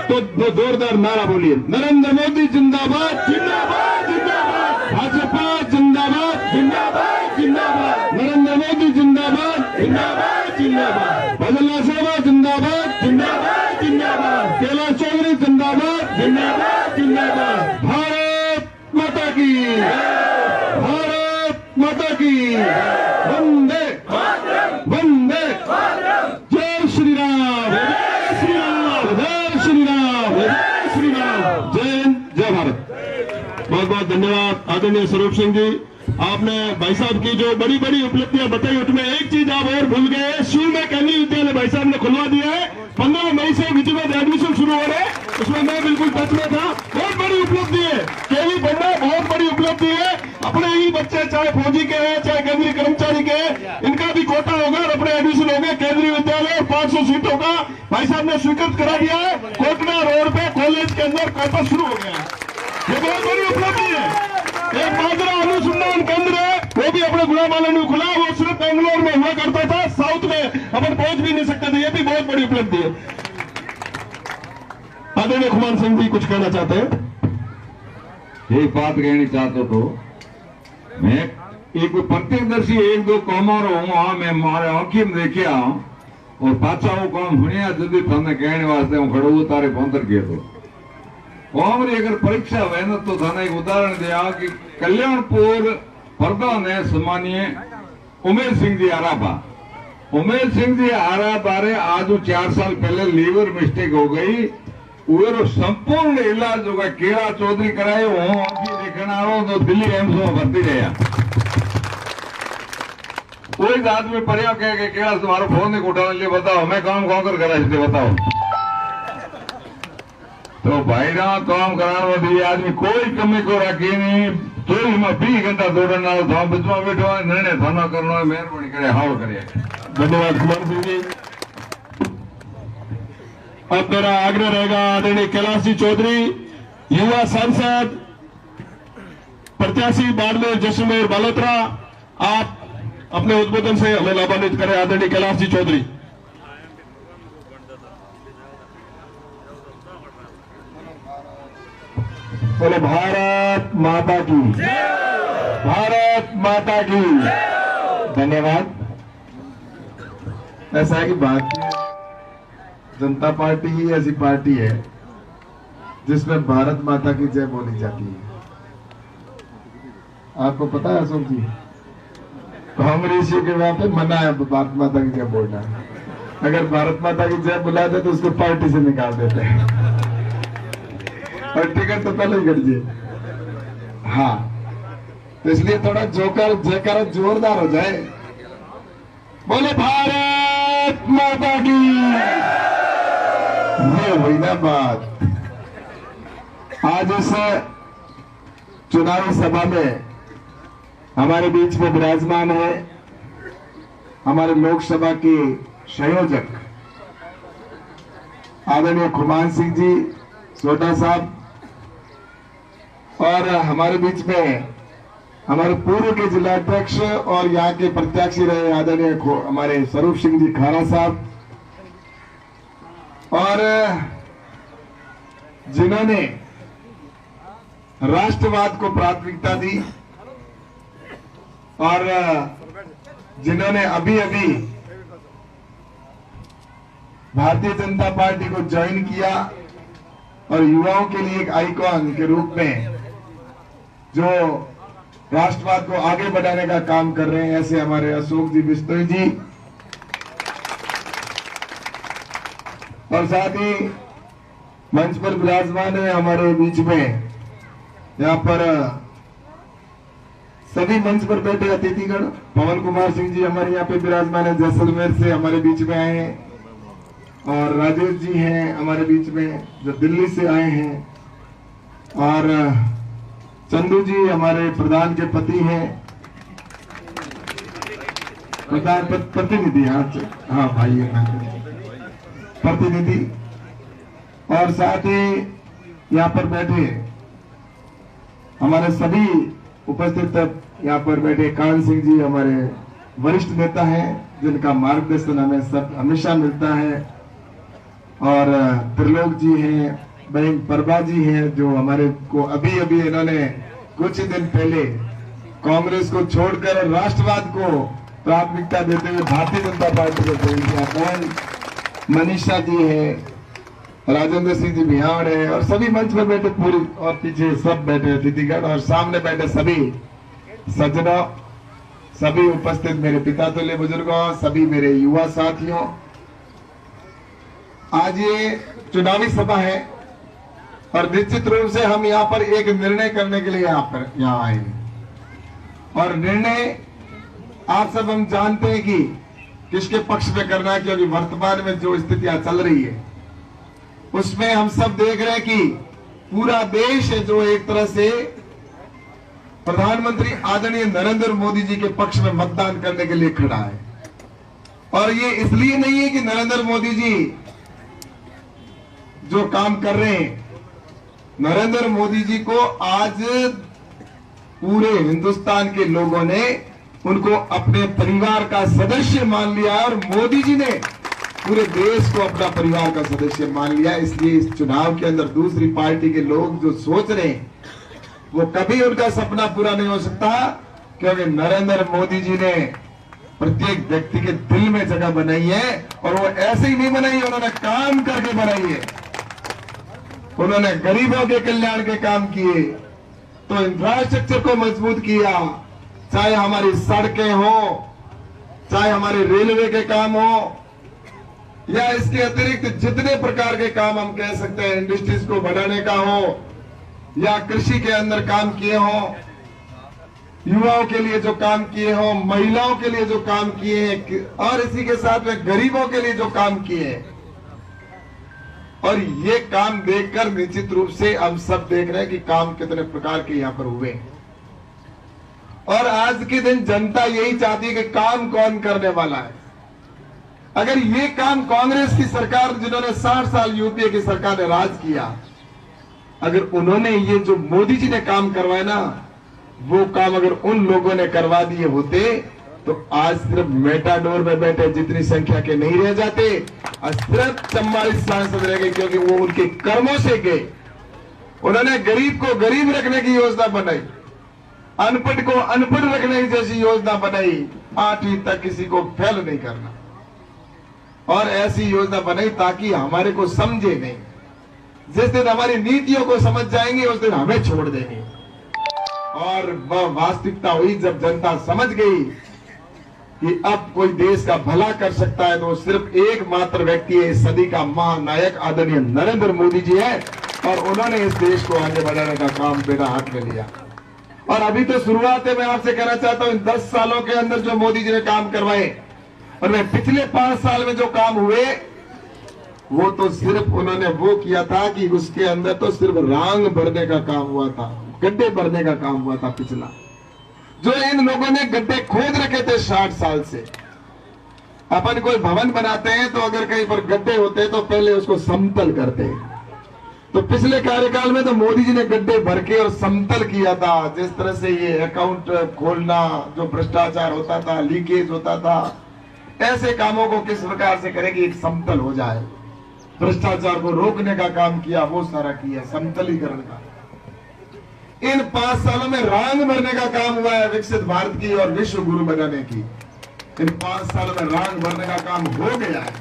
तो जोरदार नारा बोलिए, नरेंद्र मोदी जिंदाबाद, जिंदाबाद, जिंदाबाद, भाजपा जिंदाबाद, जिंदाबाद, जिंदाबाद, नरेंद्र मोदी जिंदाबाद, जिंदाबाद, जिंदाबाद, भजनलाल शर्मा जिंदाबाद, जिंदाबाद, जिंदाबाद, कैलाश चौधरी जिंदाबाद, जिंदाबाद, जिंदाबाद। भारत माता की, भारत माता की। की वंदे वंदे जय श्री राम जय श्री राम जय श्री राम जय श्री राम। जय हिंद जय भारत। बहुत बहुत धन्यवाद आदरणीय स्वरूप सिंह जी, आपने भाई साहब की जो बड़ी बड़ी उपलब्धियां बताई उसमें एक चीज आप और भूल गए, शिव में केंद्रीय विद्यालय भाई साहब ने खुलवा दिया है। 15 मई से विधिवत एडमिशन शुरू हो रहे हैं, उसमें मैं बिल्कुल टच में था। बहुत बड़ी उपलब्धि है, केवी पढ़ना बहुत बड़ी उपलब्धि है। अपने ही बच्चे चाहे फौजी के हैं चाहे केंद्रीय कर्मचारी के हैं, इनका भी कोटा होगा और अपने एडमिशन होंगे केंद्रीय विद्यालय। 500 सीटों का भाई साहब ने स्वीकृत करा दिया है। कोटना रोड पे कॉलेज के अंदर कैंपस शुरू हो गया है, ये बहुत बड़ी उपलब्धि है। एक माजरा अनुसंधान केंद्र है, वो भी अपने गुलाम आलम में खुला, वो सिर्फ बेंगलोर में हुआ करता था, साउथ में अपन पहुंच भी नहीं सकते थे, ये भी बहुत बड़ी उपलब्धि है। आदरणीय खुमान सिंह जी कुछ कहना चाहते हैं? एक बात कहनी चाहता तो मैं एक प्रत्यक्षदर्शी एक दो कौमार हूँ, मैं मारे आंखी में देखिया और पाचा वो काम सुनिया जल्दी थाने कहने वास्ते हूँ खड़ो तारे पहुंचर गए। तो कौमरी अगर परीक्षा हुए ना तो थाने एक उदाहरण दिया कि कल्याणपुर पर्दा ने सम्मानीय उमेश सिंह जी आराबा, उमेश सिंह जी आराबा रे आज 4 साल पहले लीवर मिस्टेक हो गई, वो संपूर्ण इलाज होगा केला चौधरी कराए हूँ आंखी देखना आओ तो दिल्ली एम्स में भर्ती रहा। कोई आदमी पढ़िया कह के केला तुम्हारा फोन नहीं उठाने लिए बताओ मैं काम कौन कर करा बताओ। तो भाई ना काम कराने में आदमी कोई कमी को रखी नहीं, चोरी में 20 घंटा दौड़ना था बिचमा बैठो निर्णय थाना करना मेहरबानी करे हाव करे। धन्यवाद कुमार सिंह जी। अब मेरा आग्रह रहेगा आदरणीय कैलाश जी चौधरी युवा सांसद प्रत्याशी बाड़मेर जैसलमेर बालोतरा, आप अपने उद्बोधन से हमें लाभान्वित करें। आदरणीय कैलाश जी चौधरी। बोले भारत माता की, भारत माता की। धन्यवाद। ऐसा है कि भारतीय जनता पार्टी ही ऐसी पार्टी है जिसमें भारत माता की जय बोली जाती है। आपको पता है अशोक जी, कांग्रेस के वहां पे मना है भारत माता की जय बोलना। अगर भारत माता की जय बुला दे तो उसको पार्टी से निकाल देते हैं और टिकट तो पहले ही कट दिए। हाँ, तो इसलिए थोड़ा जोकर जयकारा जोरदार हो जाए। बोले भारत माता की। ये हुई ना बात। आज इस चुनावी सभा में हमारे बीच में विराजमान है हमारे लोकसभा के संयोजक आदरणीय खुमान सिंह जी सोटा साहब, और हमारे बीच में हमारे पूर्व के जिलाध्यक्ष और यहाँ के प्रत्याशी रहे आदरणीय हमारे स्वरूप सिंह जी खारा साहब, और जिन्होंने राष्ट्रवाद को प्राथमिकता दी और जिन्होंने अभी अभी भारतीय जनता पार्टी को ज्वाइन किया और युवाओं के लिए एक आइकॉन के रूप में जो राष्ट्रवाद को आगे बढ़ाने का काम कर रहे हैं, ऐसे हमारे अशोक जी बिश्नोई जी, और साथ ही मंच पर विराजमान है हमारे बीच में यहाँ पर सभी मंच पर बैठे अतिथिगण। पवन कुमार सिंह जी हमारे यहाँ पे विराजमान है, जैसलमेर से हमारे बीच में आए हैं, और राजेश जी हैं हमारे बीच में जो दिल्ली से आए हैं, और चंदू जी हमारे प्रधान के पति हैं, प्रधान प्रतिनिधि। हाँ भाई प्रतिनिधि, और साथ ही यहाँ पर बैठे हमारे सभी उपस्थित यहाँ पर बैठे कान सिंह जी हमारे वरिष्ठ नेता हैं जिनका मार्गदर्शन हमें सब हमेशा मिलता है, और त्रिलोक जी हैं, बहन प्रभा जी हैं जो हमारे को अभी अभी इन्होंने कुछ ही दिन पहले कांग्रेस को छोड़कर राष्ट्रवाद को प्राथमिकता देते हुए भारतीय जनता पार्टी को ज्वाइन किया। बहन मनीषा जी है, राजेंद्र सिंह जी बिहार है, और सभी मंच पर बैठे पूरी और पीछे सब बैठे अतिथिगण, और सामने बैठे सभी सज्जनों सभी उपस्थित मेरे पिता तुल्य बुजुर्गों, सभी मेरे युवा साथियों, आज ये चुनावी सभा है और निश्चित रूप से हम यहाँ पर एक निर्णय करने के लिए यहाँ आए हैं। और निर्णय आप सब हम जानते हैं कि किसके पक्ष में करना है, क्योंकि वर्तमान में जो स्थितियां चल रही है उसमें हम सब देख रहे हैं कि पूरा देश है जो एक तरह से प्रधानमंत्री आदरणीय नरेंद्र मोदी जी के पक्ष में मतदान करने के लिए खड़ा है। और ये इसलिए नहीं है कि नरेंद्र मोदी जी जो काम कर रहे हैं, नरेंद्र मोदी जी को आज पूरे हिंदुस्तान के लोगों ने उनको अपने परिवार का सदस्य मान लिया और मोदी जी ने पूरे देश को अपना परिवार का सदस्य मान लिया। इसलिए इस चुनाव के अंदर दूसरी पार्टी के लोग जो सोच रहे हैं वो कभी उनका सपना पूरा नहीं हो सकता, क्योंकि नरेंद्र मोदी जी ने प्रत्येक व्यक्ति के दिल में जगह बनाई है और वो ऐसे ही नहीं बनाई, उन्होंने काम करके बनाई है। उन्होंने गरीबों के कल्याण के काम किए, तो इंफ्रास्ट्रक्चर को मजबूत किया, चाहे हमारी सड़कें हो, चाहे हमारे रेलवे के काम हो, या इसके अतिरिक्त जितने प्रकार के काम हम कह सकते हैं, इंडस्ट्रीज को बढ़ाने का हो या कृषि के अंदर काम किए हो, युवाओं के लिए जो काम किए हो, महिलाओं के लिए जो काम किए हैं और इसी के साथ में गरीबों के लिए जो काम किए हैं। और ये काम देखकर निश्चित रूप से हम सब देख रहे हैं कि काम कितने प्रकार के यहाँ पर हुए। और आज के दिन जनता यही चाहती है कि काम कौन करने वाला है। अगर ये काम कांग्रेस की सरकार, जिन्होंने 60 साल यूपीए की सरकार ने राज किया, अगर उन्होंने ये जो मोदी जी ने काम करवाया ना, वो काम अगर उन लोगों ने करवा दिए होते तो आज सिर्फ मेटाडोर में बैठे जितनी संख्या के नहीं रह जाते, सिर्फ 44 सांसद रह गए, क्योंकि वो उनके कर्मों से गए। उन्होंने गरीब को गरीब रखने की योजना बनाई, अनपढ़ को अनपढ़ रखने की जैसी योजना बनाई, 8वीं तक किसी को फेल नहीं करना, और ऐसी योजना बनाई ताकि हमारे को समझे नहीं। जिस दिन हमारी नीतियों को समझ जाएंगे उस दिन हमें छोड़ देंगे। और वह वास्तविकता हुई जब जनता समझ गई कि अब कोई देश का भला कर सकता है तो सिर्फ एकमात्र व्यक्ति है, इस सदी का महानायक आदरणीय नरेंद्र मोदी जी है, और उन्होंने इस देश को आगे बढ़ाने का काम बेटा हाथ में लिया। और अभी तो शुरुआत है। मैं आपसे कहना चाहता हूं, 10 सालों के अंदर जो मोदी जी ने काम करवाए और मैं पिछले 5 साल में जो काम हुए, वो तो सिर्फ उन्होंने वो किया था कि उसके अंदर तो सिर्फ रांग भरने का काम हुआ था, गड्ढे भरने का काम हुआ था पिछला। जो इन लोगों ने गड्ढे खोद रखे थे 60 साल से। अपन कोई भवन बनाते हैं तो अगर कहीं पर गड्ढे होते हैं तो पहले उसको समतल करते हैं। तो पिछले कार्यकाल में तो मोदी जी ने गड्ढे भर के और समतल किया था। जिस तरह से ये अकाउंट खोलना, जो भ्रष्टाचार होता था, लीकेज होता था, ऐसे कामों को किस प्रकार से करें कि एक समतल हो जाए, भ्रष्टाचार को रोकने का काम किया, वो सारा किया, समतलीकरण का। इन 5 सालों में रांग भरने का काम हुआ है विकसित भारत की और विश्व गुरु बनाने की। इन 5 सालों में रांग भरने का काम हो गया है।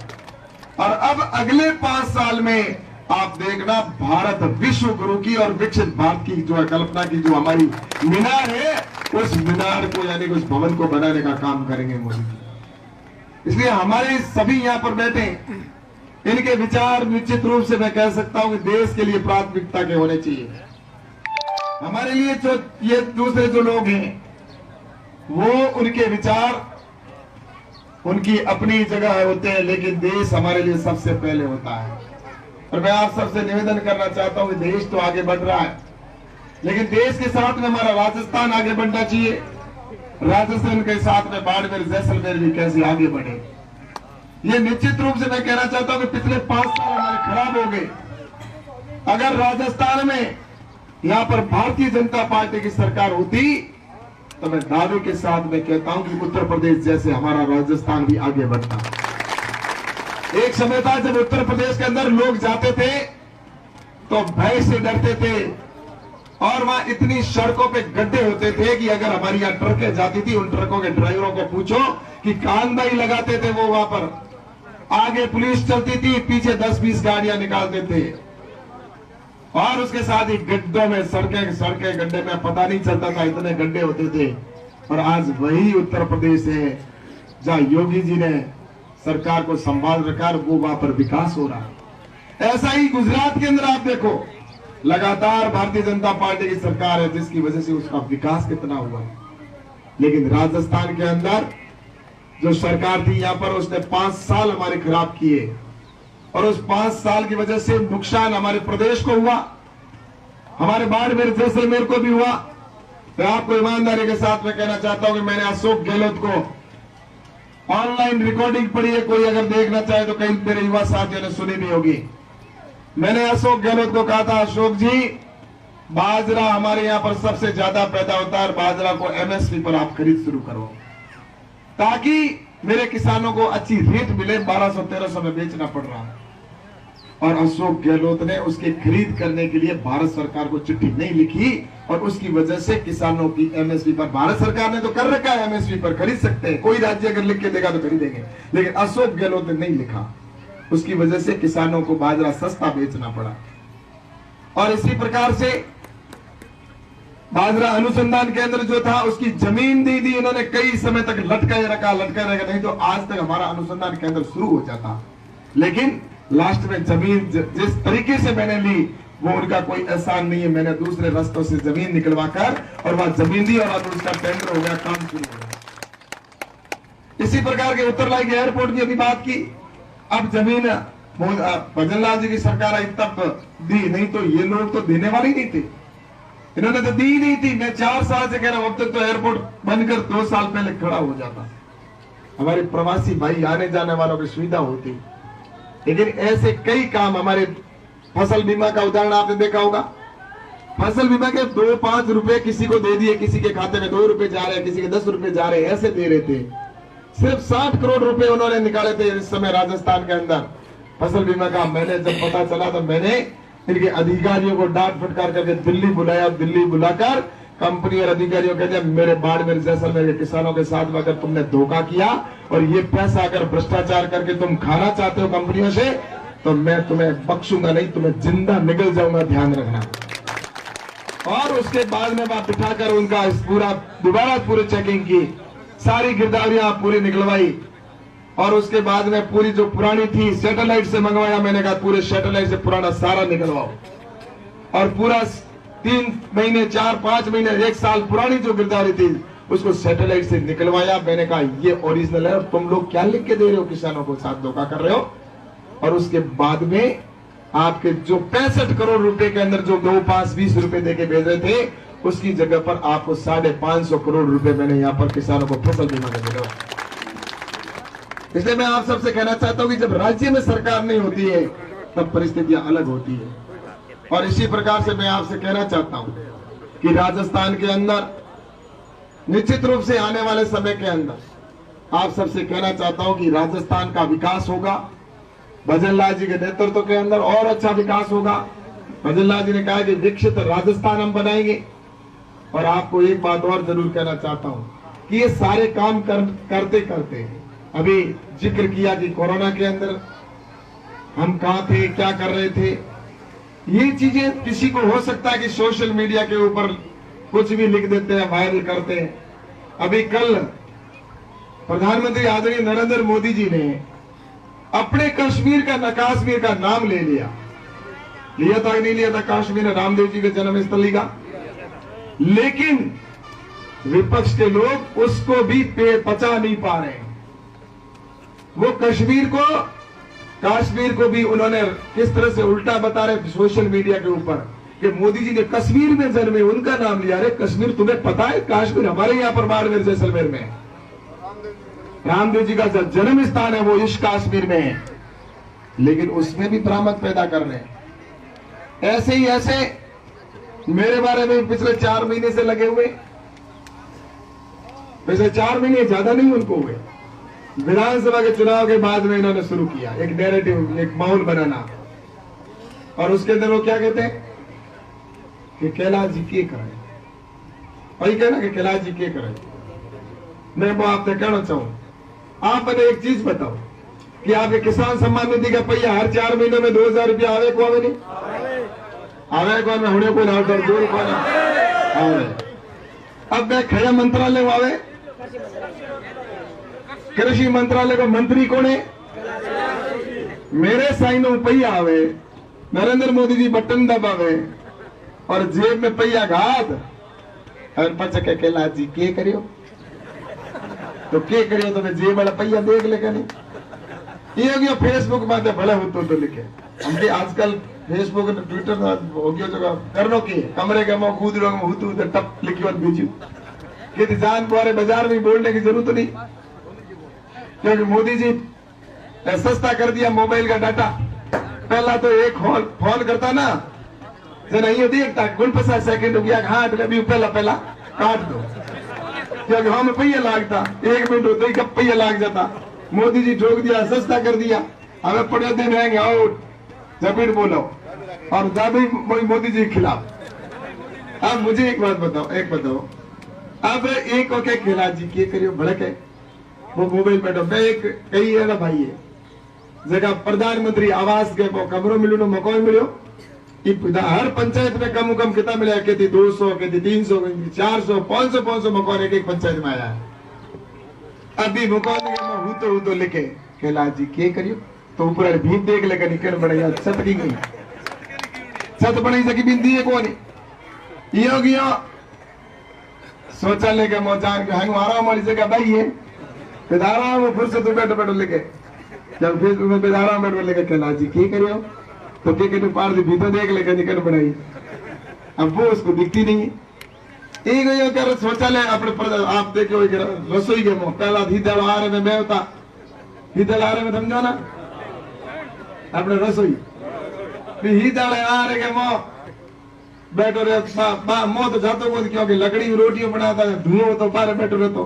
और अब अगले 5 साल में आप देखना, भारत विश्व गुरु की और विकसित भारत की जो कल्पना की जो हमारी मीनार है, उस मीनार को यानी उस भवन को बनाने का काम करेंगे मोदी जी। इसलिए हमारे सभी यहाँ पर बैठे, इनके विचार निश्चित रूप से मैं कह सकता हूं कि देश के लिए प्राथमिकता के होने चाहिए। हमारे लिए जो ये दूसरे जो लोग हैं, वो उनके विचार उनकी अपनी जगह होते हैं, लेकिन देश हमारे लिए सबसे पहले होता है। और मैं आप सबसे निवेदन करना चाहता हूं कि देश तो आगे बढ़ रहा है, लेकिन देश के साथ में हमारा राजस्थान आगे बढ़ना चाहिए। राजस्थान के साथ में बाड़मेर, जैसलमेर भी कैसे आगे बढ़े, ये निश्चित रूप से मैं कहना चाहता हूं कि पिछले 5 साल हमारे खराब हो गए। अगर राजस्थान में यहाँ पर भारतीय जनता पार्टी की सरकार होती तो मैं दावे के साथ में कहता हूं कि उत्तर प्रदेश जैसे हमारा राजस्थान भी आगे बढ़ता। एक समय था जब उत्तर प्रदेश के अंदर लोग जाते थे तो भय से डरते थे, और वहां इतनी सड़कों पे गड्ढे होते थे कि अगर हमारी यहाँ ट्रकें जाती थी, उन ट्रकों के ड्राइवरों को पूछो कि कांदा ही लगाते थे वो। वहां पर आगे पुलिस चलती थी, पीछे 10-20 गाड़ियां निकालते थे, और उसके साथ ही गड्ढों में सड़कें गड्ढे में पता नहीं चलता था, इतने गड्ढे होते थे। और आज वही उत्तर प्रदेश है जहां योगी जी ने सरकार को संभाल रखा, वो वहां पर विकास हो रहा है। ऐसा ही गुजरात के अंदर आप देखो, लगातार भारतीय जनता पार्टी की सरकार है जिसकी वजह से उसका विकास कितना हुआ है। लेकिन राजस्थान के अंदर जो सरकार थी यहाँ पर, उसने 5 साल हमारे खराब किए और उस 5 साल की वजह से नुकसान हमारे प्रदेश को हुआ, हमारे बाड़मेर जैसलमेर को भी हुआ। तो आपको ईमानदारी के साथ मैं कहना चाहता हूं कि मैंने अशोक गहलोत को ऑनलाइन रिकॉर्डिंग पढ़ी है, कोई अगर देखना चाहे तो कई मेरे युवा साथियों ने सुनी भी होगी। मैंने अशोक गहलोत को कहा था, अशोक जी बाजरा हमारे यहाँ पर सबसे ज्यादा पैदा होता है, बाजरा को एमएसपी पर आप खरीद शुरू करो ताकि मेरे किसानों को अच्छी रेट मिले। 1200-1300 में बेचना पड़ रहा है। और अशोक गहलोत ने उसके खरीद करने के लिए भारत सरकार को चिट्ठी नहीं लिखी और उसकी वजह से किसानों की एमएसपी पर, भारत सरकार ने तो कर रखा है एमएसपी पर खरीद सकते हैं, कोई राज्य अगर लिख के देगा तो खरीदेंगे, लेकिन अशोक गहलोत ने नहीं लिखा, उसकी वजह से किसानों को बाजरा सस्ता बेचना पड़ा। और इसी प्रकार से बाजरा अनुसंधान केंद्र जो था उसकी जमीन दे दी इन्होंने, कई समय तक लटकाए रखा, नहीं तो आज तक हमारा अनुसंधान केंद्र शुरू हो जाता। लेकिन लास्ट में जमीन जिस तरीके से मैंने ली वो उनका कोई एहसान नहीं है, मैंने दूसरे रास्तों से जमीन निकलवा कर और वह जमीन दी और अब उसका टेंडर हो गया, काम शुरू हो गया। इसी प्रकार के उत्तरलाई के एयरपोर्ट की अभी बात की, अब जमीन भजनलाल जी की सरकार आई तब दी, नहीं तो ये लोग तो देने वाले नहीं थे, इन्होंने तो दी नहीं थी। मैं 4 साल से कह रहा हूं, अब तक तो एयरपोर्ट बनकर 2 साल पहले खड़ा हो जाता, हमारे प्रवासी भाई आने जाने वालों की सुविधा होती। लेकिन ऐसे कई काम, हमारे फसल बीमा का उदाहरण आपने देखा होगा, फसल बीमा के 2-5 रुपए किसी को दे दिए, किसी के खाते में 2 रुपए जा रहे हैं, किसी के 10 रुपए जा रहे हैं, ऐसे दे रहे थे। सिर्फ 60 करोड़ रुपए उन्होंने निकाले थे इस समय राजस्थान के अंदर फसल बीमा का। मैंने जब पता चला तो मैंने इनके अधिकारियों को डांट फटकार करके दिल्ली बुलाया, दिल्ली बुलाकर कंपनी और अधिकारियों को कहते मेरे बाड़मेर जैसलमेर के किसानों के साथ अगर तुमने धोखा किया और ये पैसा अगर भ्रष्टाचार करके तुम खाना चाहते हो कंपनियों से तो मैं तुम्हें बख्शूंगा नहीं, तुम्हें जिंदा निकल जाऊंगा, ध्यान रखना। और उसके बाद में बात बिठाकर उनका इस पूरा दोबारा पूरी चेकिंग की, सारी गिरदावरियां पूरी निकलवाई और उसके बाद में पूरी जो पुरानी थी सैटेलाइट से मंगवाया। मैंने कहा पूरे सैटेलाइट से पुराना सारा निकलवाओ और पूरा 3 महीने 4-5 महीने 1 साल पुरानी जो गिरदावरी थी उसको सैटेलाइट से निकलवाया। मैंने कहा ये ओरिजिनल है और तुम लोग क्या लिख के दे रहे हो, किसानों को साथ धोखा कर रहे हो। और उसके बाद में आपके जो 65 करोड़ रुपए के अंदर जो 2-5-20 रुपए देके भेज रहे थे उसकी जगह पर आपको 550 करोड़ रुपए मैंने यहाँ पर किसानों को फसल बीमा का दे। इसलिए मैं आप सबसे कहना चाहता हूं कि जब राज्य में सरकार नहीं होती है तब परिस्थितियां अलग होती है। और इसी प्रकार से मैं आपसे कहना चाहता हूं कि राजस्थान के अंदर निश्चित रूप से आने वाले समय के अंदर आप सबसे कहना चाहता हूं कि राजस्थान का विकास होगा, भजनलाल जी के नेतृत्व के अंदर और अच्छा विकास होगा। भजनलाल जी ने कहा कि विकसित राजस्थान हम बनाएंगे। और आपको एक बात और जरूर कहना चाहता हूं कि ये सारे काम करते करते अभी जिक्र किया कि कोरोना के अंदर हम कहां थे, क्या कर रहे थे, ये चीजें किसी को हो सकता है कि सोशल मीडिया के ऊपर कुछ भी लिख देते हैं, वायरल करते हैं। अभी कल प्रधानमंत्री आदरणीय नरेंद्र मोदी जी ने अपने कश्मीर का नाम ले लिया था कि नहीं लिया था, कश्मीर रामदेव जी के जन्म स्थली का। लेकिन विपक्ष के लोग उसको भी पचा नहीं पा रहे। वो कश्मीर को भी उन्होंने किस तरह से उल्टा बता रहे सोशल मीडिया के ऊपर कि मोदी जी ने कश्मीर में जन्मे, उनका नाम लिया। अरे कश्मीर तुम्हें पता है, कश्मीर हमारे यहाँ पर बाड़मेर जैसलमेर में रामदेव जी का जन्म स्थान है, वो इस कश्मीर में है, लेकिन उसमें भी भ्रामक पैदा कर रहे हैं। ऐसे ही ऐसे मेरे बारे में पिछले 4 महीने से लगे हुए, पिछले 4 महीने ज्यादा नहीं उनको हुए, विधानसभा के चुनाव के बाद में इन्होंने शुरू किया एक नैरेटिव, एक माहौल बनाना। और उसके अंदर वो क्या कहते हैं कि कैलाश जी के कराए, वही कहना कि कैलाश जी के कराए। मैं वो आपसे कहना चाहूं, आप मैंने एक चीज बताओ कि आपके किसान सम्मान निधि का पहिया हर 4 महीने में 2000 रुपया आवे को आवे नहीं आवे को, मैं होने को ना जोर को ना आवे। अब मैं खड़ा मंत्रालय में आवे, कृषि मंत्रालय का मंत्री कौन है? मेरे साइनो पहिया आवे, नरेंद्र मोदी जी बटन दबावे और जेब में पहिया घात और पच के केला जी के करियो तो के करियो तो मैं जेब वाला पहिया देख लेगा नहीं। ये हो गया फेसबुक में भले हो तो लिखे हमके आजकल फेसबुक ट्विटर हो गया जगह करनो की कमरे के में कूद रो हुतू तो टप लिखियो भेजू कि जान पारे बाजार में बोलने की जरूरत नहीं, क्योंकि मोदी जी सस्ता कर दिया मोबाइल का डाटा। पहला तो एक फोन करता ना जना ये देखता 50 सेकंड हो गया हाँ अभी पहला काट दो, क्योंकि हमें पहिया लागता 1 मिनट होते ही कब पहिया लाग जाता। मोदी जी ठोक दिया, सस्ता कर दिया, हमें पड़े दिन रहेंगे आओ जबीर बोलो और जाबी मोदी जी के खिलाफ। अब मुझे एक बात बताओ अब एक ओके खिला जी के करियो भड़के वो मोबाइल बैठो मैं एक कई है ना भाई है जगह प्रधानमंत्री आवास के वो कमरों मिलो मकान मिलो हर पंचायत में कम कितना मिला कहती 200 कहती 300 कहती 400 500 मकान एक पंचायत में आया है। अभी मकान हूँ तो लिखे कैलाश जी के करियो तो ऊपर भीत देख लेगा निकल बढ़िया छत की गई छत बड़ी सकी बिंदी है कौन यो गया शौचालय के मौजान के हंग मारा हमारी जगह भाई है बेदारा में फुर्सत बैठो लिखे जब फेसबुक में बेदारा बैठो लिखे कैलाश जी के करियो तो के पार से भीतर देख लेगा निकल बढ़ाई। अब वो उसको दिखती नहीं है। एक कर शौचालय अपने आप देखो रसोई के मुंह पहला हिदड़ आ रहे में मैं होता हिदड़ आ रहे में समझो ना अपने रसोई हिदड़ आ रहे के मुंह बैठो रहे मुंह तो जातो को क्योंकि लकड़ी रोटियों बनाता है धुआं तो बाहर बैठो रहे तो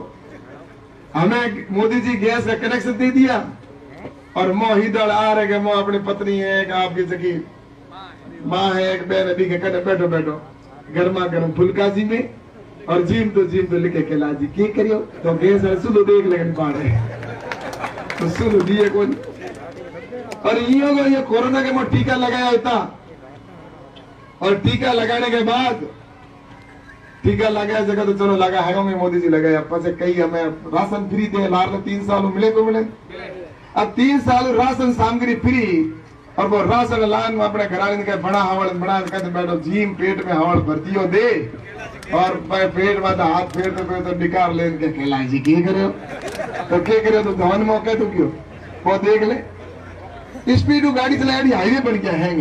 हमें मोदी जी गैस का कनेक्शन दे दिया और मोह हिदड़ आ रहे के मोह अपनी पत्नी है एक आपकी सखी माँ है एक बहन अभी के कने बैठो गर्मा गर्म फुलका जी में और जीम तो लिखे कैलाश जी के करियो तो गैस सुनो देख लेकिन पाड़े तो सुनो दिए कौन और ये कोरोना के मोह टीका लगाया होता और टीका लगाने के बाद टीका लगाया जगह तो चलो लगा है में मोदी जी लगाया पचे कई हमें राशन फ्री दे लार 3 साल मिले को मिले अब 3 साल राशन सामग्री फ्री और वो राशन लान में अपने घराने के बड़ा हवड़ बना कहते बैठो जीम पेट में हवड़ भर्तियों दे और पेट में तो हाथ फेरते तो निकाल ले के कैलाश जी के करे तो के करे तो धवन मौके तो क्यों वो देख ले स्पीड गाड़ी चलाई हाईवे बन गया है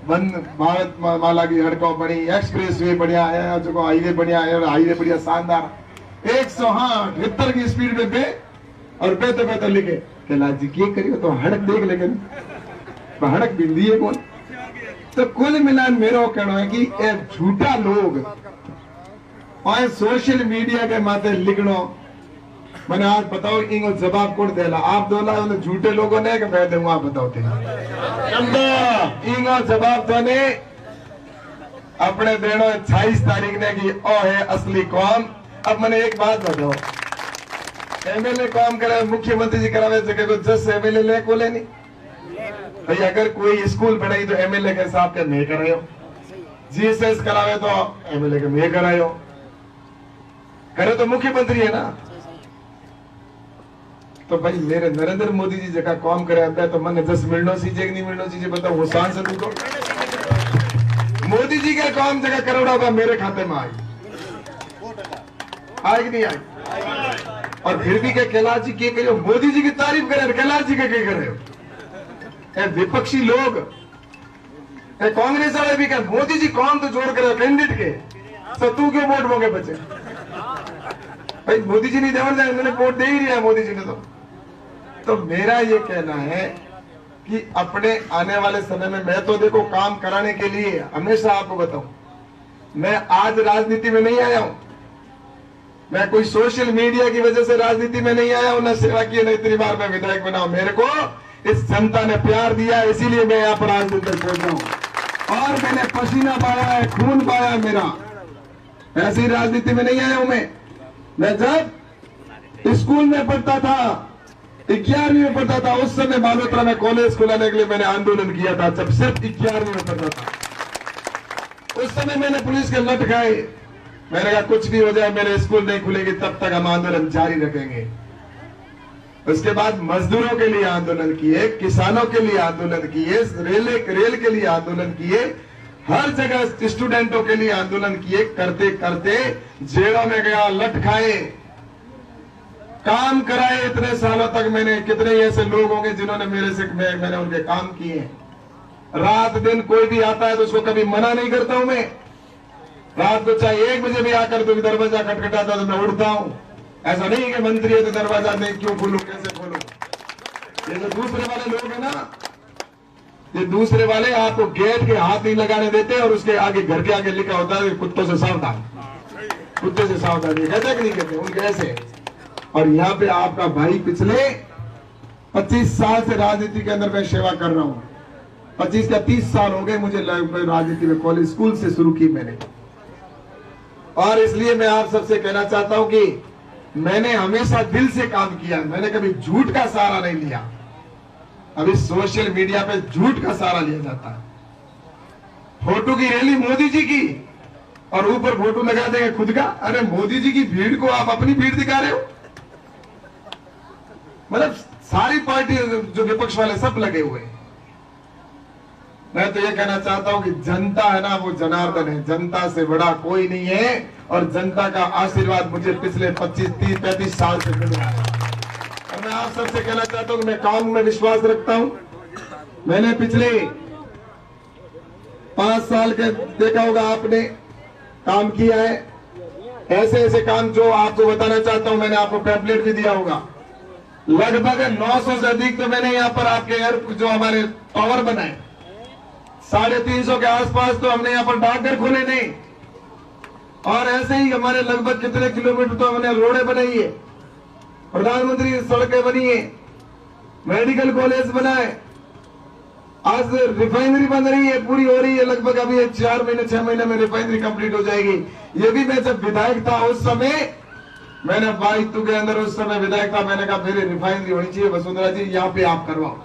बंद भारत माला की सड़कों बनी एक्सप्रेस वे बढ़िया है जो हाईवे बढ़िया है और हाईवे बढ़िया शानदार 178 की स्पीड में पे और बेहतर लिखे कैलाश जी के करियो तो हड़क देख लेकिन हड़क बिंदी है कौन। तो कुल मिलान मेरा कहना है कि झूठा लोग और सोशल मीडिया के माथे लिखनो मैंने आज बताओ इंगो जवाब कौन देला आप दोला झूठे लोगों ने कि मैं दूंगा बताओ इंगो जवाब तो ने अपने देनो 26 तारीख ने की ओ है असली कौम। अब मैंने एक बात बताओ एमएलए काम करे मुख्यमंत्री जी करावे जगह को 10 एमएलए ले को लेनी भाई अगर कोई स्कूल बनाई तो एमएलए के हिसाब के मैं करायो जीएसएस करावे तो एमएलए के मैं करायो करे तो मुख्यमंत्री है ना। तो भाई मेरे नरेंद्र मोदी जी जगह काम करे अब तो मन 10 मिलनो सीजे नहीं मिलनो सीजे बताओ वो सांसद को मोदी जी का काम जगह करोड़ा का मेरे खाते में आई कि नहीं आई और फिर भी क्या कैलाश जी के करो मोदी जी की तारीफ करे कैलाश जी के करे हो विपक्षी लोग कांग्रेस वाले भी क्या मोदी जी कौन तो जोड़ करे कैंडिडेट के तो तू क्यों वोट मांगे बच्चे भाई मोदी जी नहीं देवर मैंने वोट दे ही रहा है मोदी जी ने तो मेरा ये कहना है कि अपने आने वाले समय में मैं तो देखो काम कराने के लिए हमेशा आपको बताऊं मैं आज राजनीति में नहीं आया हूं मैं कोई सोशल मीडिया की वजह से राजनीति में नहीं आया हूं ना सेवा की ना इतनी बार मैं विधायक बना मेरे को इस जनता ने प्यार दिया इसीलिए मैं यहाँ पर राजनीति में पहुंचा हूं और मैंने पसीना पाया है खून पाया मेरा ऐसी राजनीति में नहीं आया हूं मैं जब स्कूल में पढ़ता था 11वीं में पढ़ता था उस समय बालोतरा में कॉलेज खुलाने के लिए मैंने आंदोलन किया था जब सिर्फ 11वीं में पढ़ता था उस समय मैंने पुलिस के लट खाए मैंने कहा कुछ भी हो जाए, मेरे स्कूल नहीं खुलेगी तब तक हम आंदोलन जारी रखेंगे। उसके बाद मजदूरों के लिए आंदोलन किए, किसानों के लिए आंदोलन किए, रेल के लिए आंदोलन किए, हर जगह स्टूडेंटों के लिए आंदोलन किए। करते करते जेलों में गया, लट खाए, काम कराए। इतने सालों तक मैंने, कितने ऐसे लोग होंगे जिन्होंने मेरे से मैंने उनके काम किए। रात दिन कोई भी आता है तो उसको कभी मना नहीं करता हूं मैं। रात को चाहे 1 बजे भी आकर तो दरवाजा खटखटाता तो मैं उठता हूं। ऐसा नहीं कि मंत्री है तो दरवाजा नहीं, क्यों खोलूं, कैसे खोलूं। ये जो दूसरे वाले लोग हैं ना, ये दूसरे वाले आपको गेट के हाथ नहीं लगाने देते और उसके आगे, घर के आगे लिखा होता है कुत्तों से सावधान, कुत्ते से सावधान। ये कहते कि नहीं कहते, उनके ऐसे। और यहाँ पे आपका भाई पिछले 25 साल से राजनीति के अंदर मैं सेवा कर रहा हूं। 25 या 30 साल हो गए मुझे राजनीति में, कॉलेज स्कूल से शुरू की मैंने। और इसलिए मैं आप सबसे कहना चाहता हूं कि मैंने हमेशा दिल से काम किया, मैंने कभी झूठ का सहारा नहीं लिया। अभी सोशल मीडिया पे झूठ का सहारा लिया जाता है। फोटो की रैली मोदी जी की और ऊपर फोटो लगा देंगे खुद का। अरे मोदी जी की भीड़ को आप अपनी भीड़ दिखा रहे हो। मतलब सारी पार्टी जो विपक्ष वाले सब लगे हुए हैं। मैं तो ये कहना चाहता हूं कि जनता है ना, वो जनार्दन है, जनता से बड़ा कोई नहीं है। और जनता का आशीर्वाद मुझे पिछले 25, 30, 35 साल से मिल रहा है। और मैं आप सबसे कहना चाहता हूं कि मैं काम में विश्वास रखता हूं। मैंने पिछले 5 साल के देखा होगा आपने, काम किया है। ऐसे ऐसे काम जो आपको बताना चाहता हूं, मैंने आपको पैम्पलेट भी दिया होगा। लगभग 900 से अधिक तो मैंने यहाँ पर आपके एयर जो हमारे टावर बनाए, 350 के आसपास तो हमने यहाँ पर डाकघर खोले नहीं। और ऐसे ही हमारे लगभग कितने किलोमीटर तो हमने रोडें बनाई है, प्रधानमंत्री सड़कें बनी है, मेडिकल कॉलेज बनाए, आज रिफाइनरी बन रही है, पूरी हो रही है। लगभग अभी 4 महीने 6 महीने में रिफाइनरी कंप्लीट हो जाएगी। ये भी मैं जब विधायक था उस समय, मैंने 22 के अंदर उस समय विधायक था, मैंने कहा मेरी रिफाइनरी होनी चाहिए वसुंधरा जी, यहाँ पे आप करवाओ।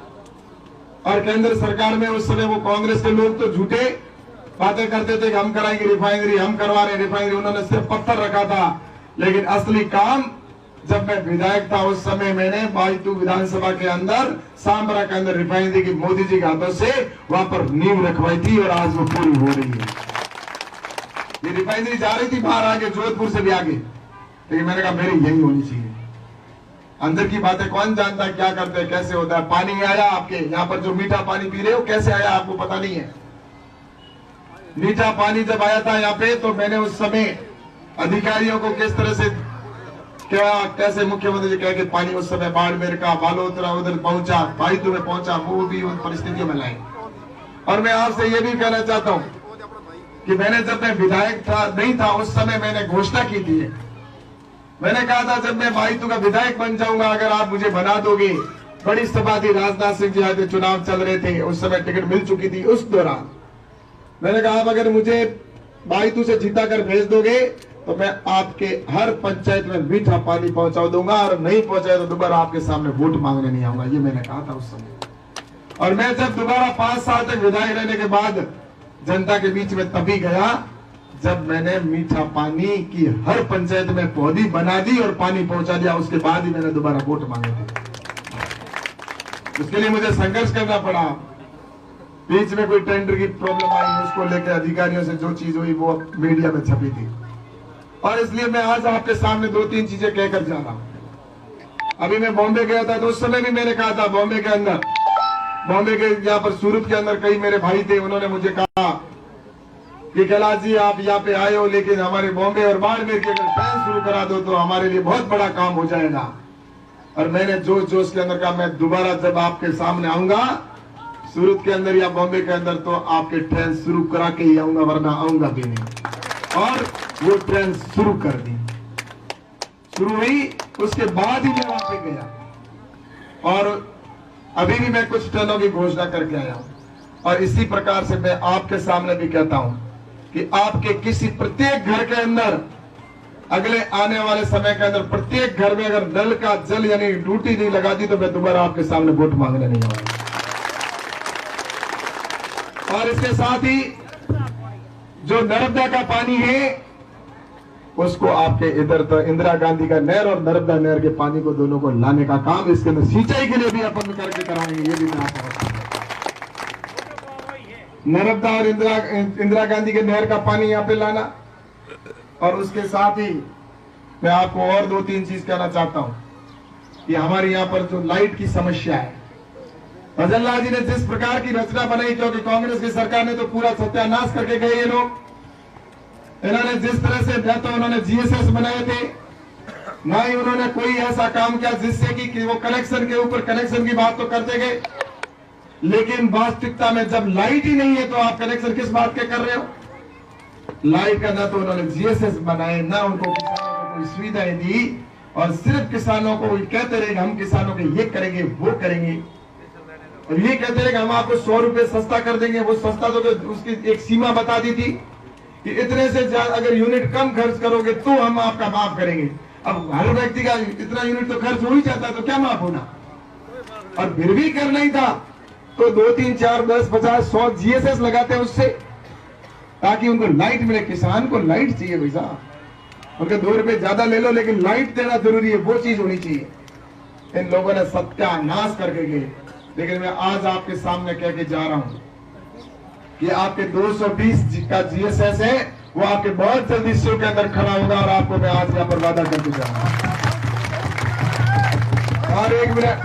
और केंद्र सरकार में उस समय वो कांग्रेस के लोग तो झूठे बातें करते थे कि हम कराएंगे रिफाइनरी, हम करवा रहे रिफाइनरी। उन्होंने सिर्फ पत्थर रखा था, लेकिन असली काम जब मैं विधायक था उस समय मैंने 22 विधानसभा के अंदर सांबरा के अंदर रिफाइनरी की मोदी जी के हाथों से वहां पर नींव रखवाई थी और आज वो पूरी हो रही है। ये रिफाइनरी जा रही थी बाहर आगे, जोधपुर से भी आगे, लेकिन मैंने कहा मेरी यही होनी चाहिए। अंदर की बातें कौन जानता है, क्या करते हैं, कैसे होता है। पानी आया आपके यहाँ पर, जो मीठा पानी पी रहे हो कैसे आया आपको पता नहीं है। मीठा पानी जब आया था यहाँ पे तो मैंने उस समय अधिकारियों को किस तरह से क्या, कैसे मुख्यमंत्री जी कह के पानी उस समय बाड़मेर का, बालोतरा उधर पहुंचा, बाईतू में पहुंचा, वो भी उन परिस्थितियों में लाए। और मैं आपसे ये भी कहना चाहता हूँ कि मैंने जब मैं विधायक था नहीं था उस समय मैंने घोषणा की थी, मैंने कहा था जब मैं बाईतू का विधायक बन जाऊंगा अगर आप मुझे बना दोगे। बड़ी सभा थी, राजनाथ सिंह जी आए थे, चुनाव चल रहे थे, उस समय टिकट मिल चुकी थी। उस दौरान मैंने कहा आप अगर मुझे बाईतू से जीता कर भेज दोगे तो मैं आपके हर पंचायत में मीठा पानी पहुंचा दूंगा, और नहीं पहुंचाए तो दोबारा आपके सामने वोट मांगने नहीं आऊंगा। ये मैंने कहा था उस समय। और मैं जब दोबारा 5 साल तक विधायक रहने के बाद जनता के बीच में तभी गया जब मैंने मीठा पानी की हर पंचायत में पौधी बना दी और पानी पहुंचा दिया। उसके बाद ही मैंने दोबारा वोट मांगे थे। उसके लिए मुझे संघर्ष करना पड़ा। बीच में कोई टेंडर की प्रॉब्लम आई, उसको लेकर अधिकारियों से जो चीज हुई वो मीडिया में छपी थी। और इसलिए मैं आज आपके सामने 2-3 चीजें कहकर जा रहा हूं। अभी मैं बॉम्बे गया था तो उस समय भी मैंने कहा था, बॉम्बे के अंदर, बॉम्बे के यहाँ पर सूरत के अंदर कई मेरे भाई थे, उन्होंने मुझे कहा कि कैलाश जी आप यहाँ पे आए हो, लेकिन हमारे बॉम्बे और बाड़मेर की अगर ट्रेन शुरू करा दो तो हमारे लिए बहुत बड़ा काम हो जाएगा। और मैंने जोश के अंदर कहा मैं दोबारा जब आपके सामने आऊंगा सूरत के अंदर या बॉम्बे के अंदर तो आपके ट्रेन शुरू करा के ही आऊंगा, वरना आऊंगा भी नहीं। और वो ट्रेन शुरू कर दी, शुरू हुई, उसके बाद ही मैं वहां पे गया। और अभी भी मैं कुछ ट्रेनों की घोषणा करके आया हूं। और इसी प्रकार से मैं आपके सामने भी कहता हूं कि आपके किसी प्रत्येक घर के अंदर अगले आने वाले समय के अंदर प्रत्येक घर में अगर नल का जल यानी टूटी नहीं लगा दी तो मैं दोबारा आपके सामने वोट मांगने नहीं आऊंगा। और इसके साथ ही जो नर्मदा का पानी है उसको आपके इधर तक इंदिरा गांधी का नहर और नर्मदा नहर के पानी को दोनों को लाने का काम इसके अंदर सिंचाई के लिए भी अपन करके कराएंगे। ये भी मैं आपको बताऊं। नर्मदा और इंदिरा गांधी के नहर का पानी यहाँ पे लाना, और उसके साथ ही मैं आपको और 2-3 चीज कहना चाहता हूँ कि हमारे यहाँ पर जो लाइट की समस्या है, भजन लाल जी ने जिस प्रकार की रचना बनाई, क्योंकि कांग्रेस की सरकार ने तो पूरा सत्यानाश करके गए ये लोग। इन्होंने जिस तरह से न तो उन्होंने जीएसएस बनाए थे, ना ही उन्होंने कोई ऐसा काम किया जिससे कि वो कनेक्शन के ऊपर कनेक्शन की बात तो करते गए, लेकिन वास्तविकता में जब लाइट ही नहीं है तो आप कनेक्शन किस बात के कर रहे हो। लाइट का ना तो उन्होंने जीएसएस बनाए, ना उनको किसानों को कोई सुविधाएं दी, और सिर्फ किसानों को कहते रहे हम किसानों के ये करेंगे वो करेंगे, और ये कहते रहे कि हम आपको 100 रुपए सस्ता कर देंगे। वो सस्ता तो उसकी एक सीमा बता दी थी कि इतने से ज्यादा अगर यूनिट कम खर्च करोगे तो हम आपका माफ करेंगे। अब हर व्यक्ति का इतना यूनिट तो खर्च हो ही जाता है, तो क्या माफ होना। और फिर भी कर नहीं था तो 2, 3, 4, 10, 50, 100 जीएसएस लगाते हैं उससे, ताकि उनको लाइट मिले। किसान को लाइट चाहिए भाई साहब, उनके 2 रुपए ज्यादा ले लो लेकिन लाइट देना जरूरी है, वो चीज होनी चाहिए। इन लोगों ने सत्यानाश करके गए। लेकिन मैं आज आपके सामने कह के जा रहा हूं कि आपके 220 का जीएसएस है, वो आपके बहुत जल्दी शिव के अंदर खड़ा होगा, और आपको मैं आज यहाँ पर वादा करके जा रहा हूं। और 1 मिनट,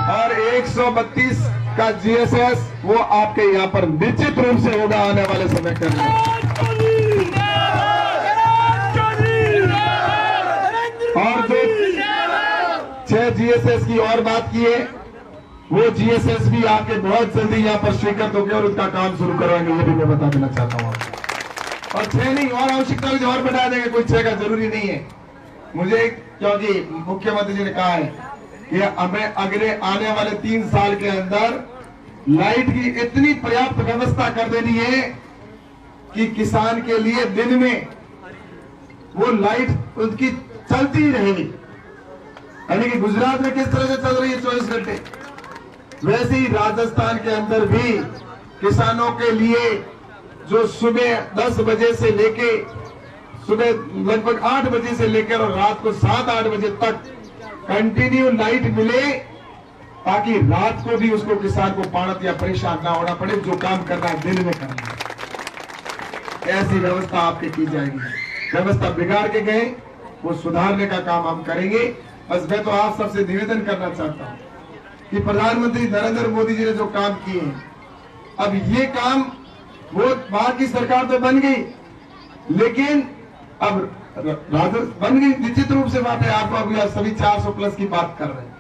और 132 का जीएसएस वो आपके यहाँ पर निश्चित रूप से होगा आने वाले समय के अंदर। और जो 6 जीएसएस की और बात की है, वो जीएसएस भी आपके बहुत जल्दी यहाँ पर स्वीकृत होंगे और उसका काम शुरू करवाएंगे, ये भी मैं बता देना चाहता हूँ आपको। और 6 नहीं, और आवश्यकता भी और बढ़ा देंगे, कोई 6 का जरूरी नहीं है मुझे, क्योंकि मुख्यमंत्री जी ने कहा है कि हमें अगले आने वाले 3 साल के अंदर लाइट की इतनी पर्याप्त व्यवस्था कर देनी है कि किसान के लिए दिन में वो लाइट उनकी चलती ही रहेगी। यानी कि गुजरात में किस तरह से चल रही है 24 घंटे, वैसे ही राजस्थान के अंदर भी किसानों के लिए जो सुबह 10 बजे से लेके सुबह लगभग 8 बजे से लेकर और रात को 7-8 बजे तक कंटिन्यू लाइट मिले, ताकि रात को भी उसको किसान को पाणत या परेशान ना होना पड़े, जो काम करना है दिन में करना है। ऐसी व्यवस्था आपकी की जाएगी। व्यवस्था बिगाड़ के गए, वो सुधारने का काम हम करेंगे। बस मैं तो आप सबसे निवेदन करना चाहता हूं कि प्रधानमंत्री नरेंद्र मोदी जी ने जो काम किए हैं, अब ये काम, वो वहां की सरकार तो बन गई, लेकिन अब बन गई निश्चित रूप से बात है। आपको अभी सभी 400 प्लस की बात कर रहे हैं,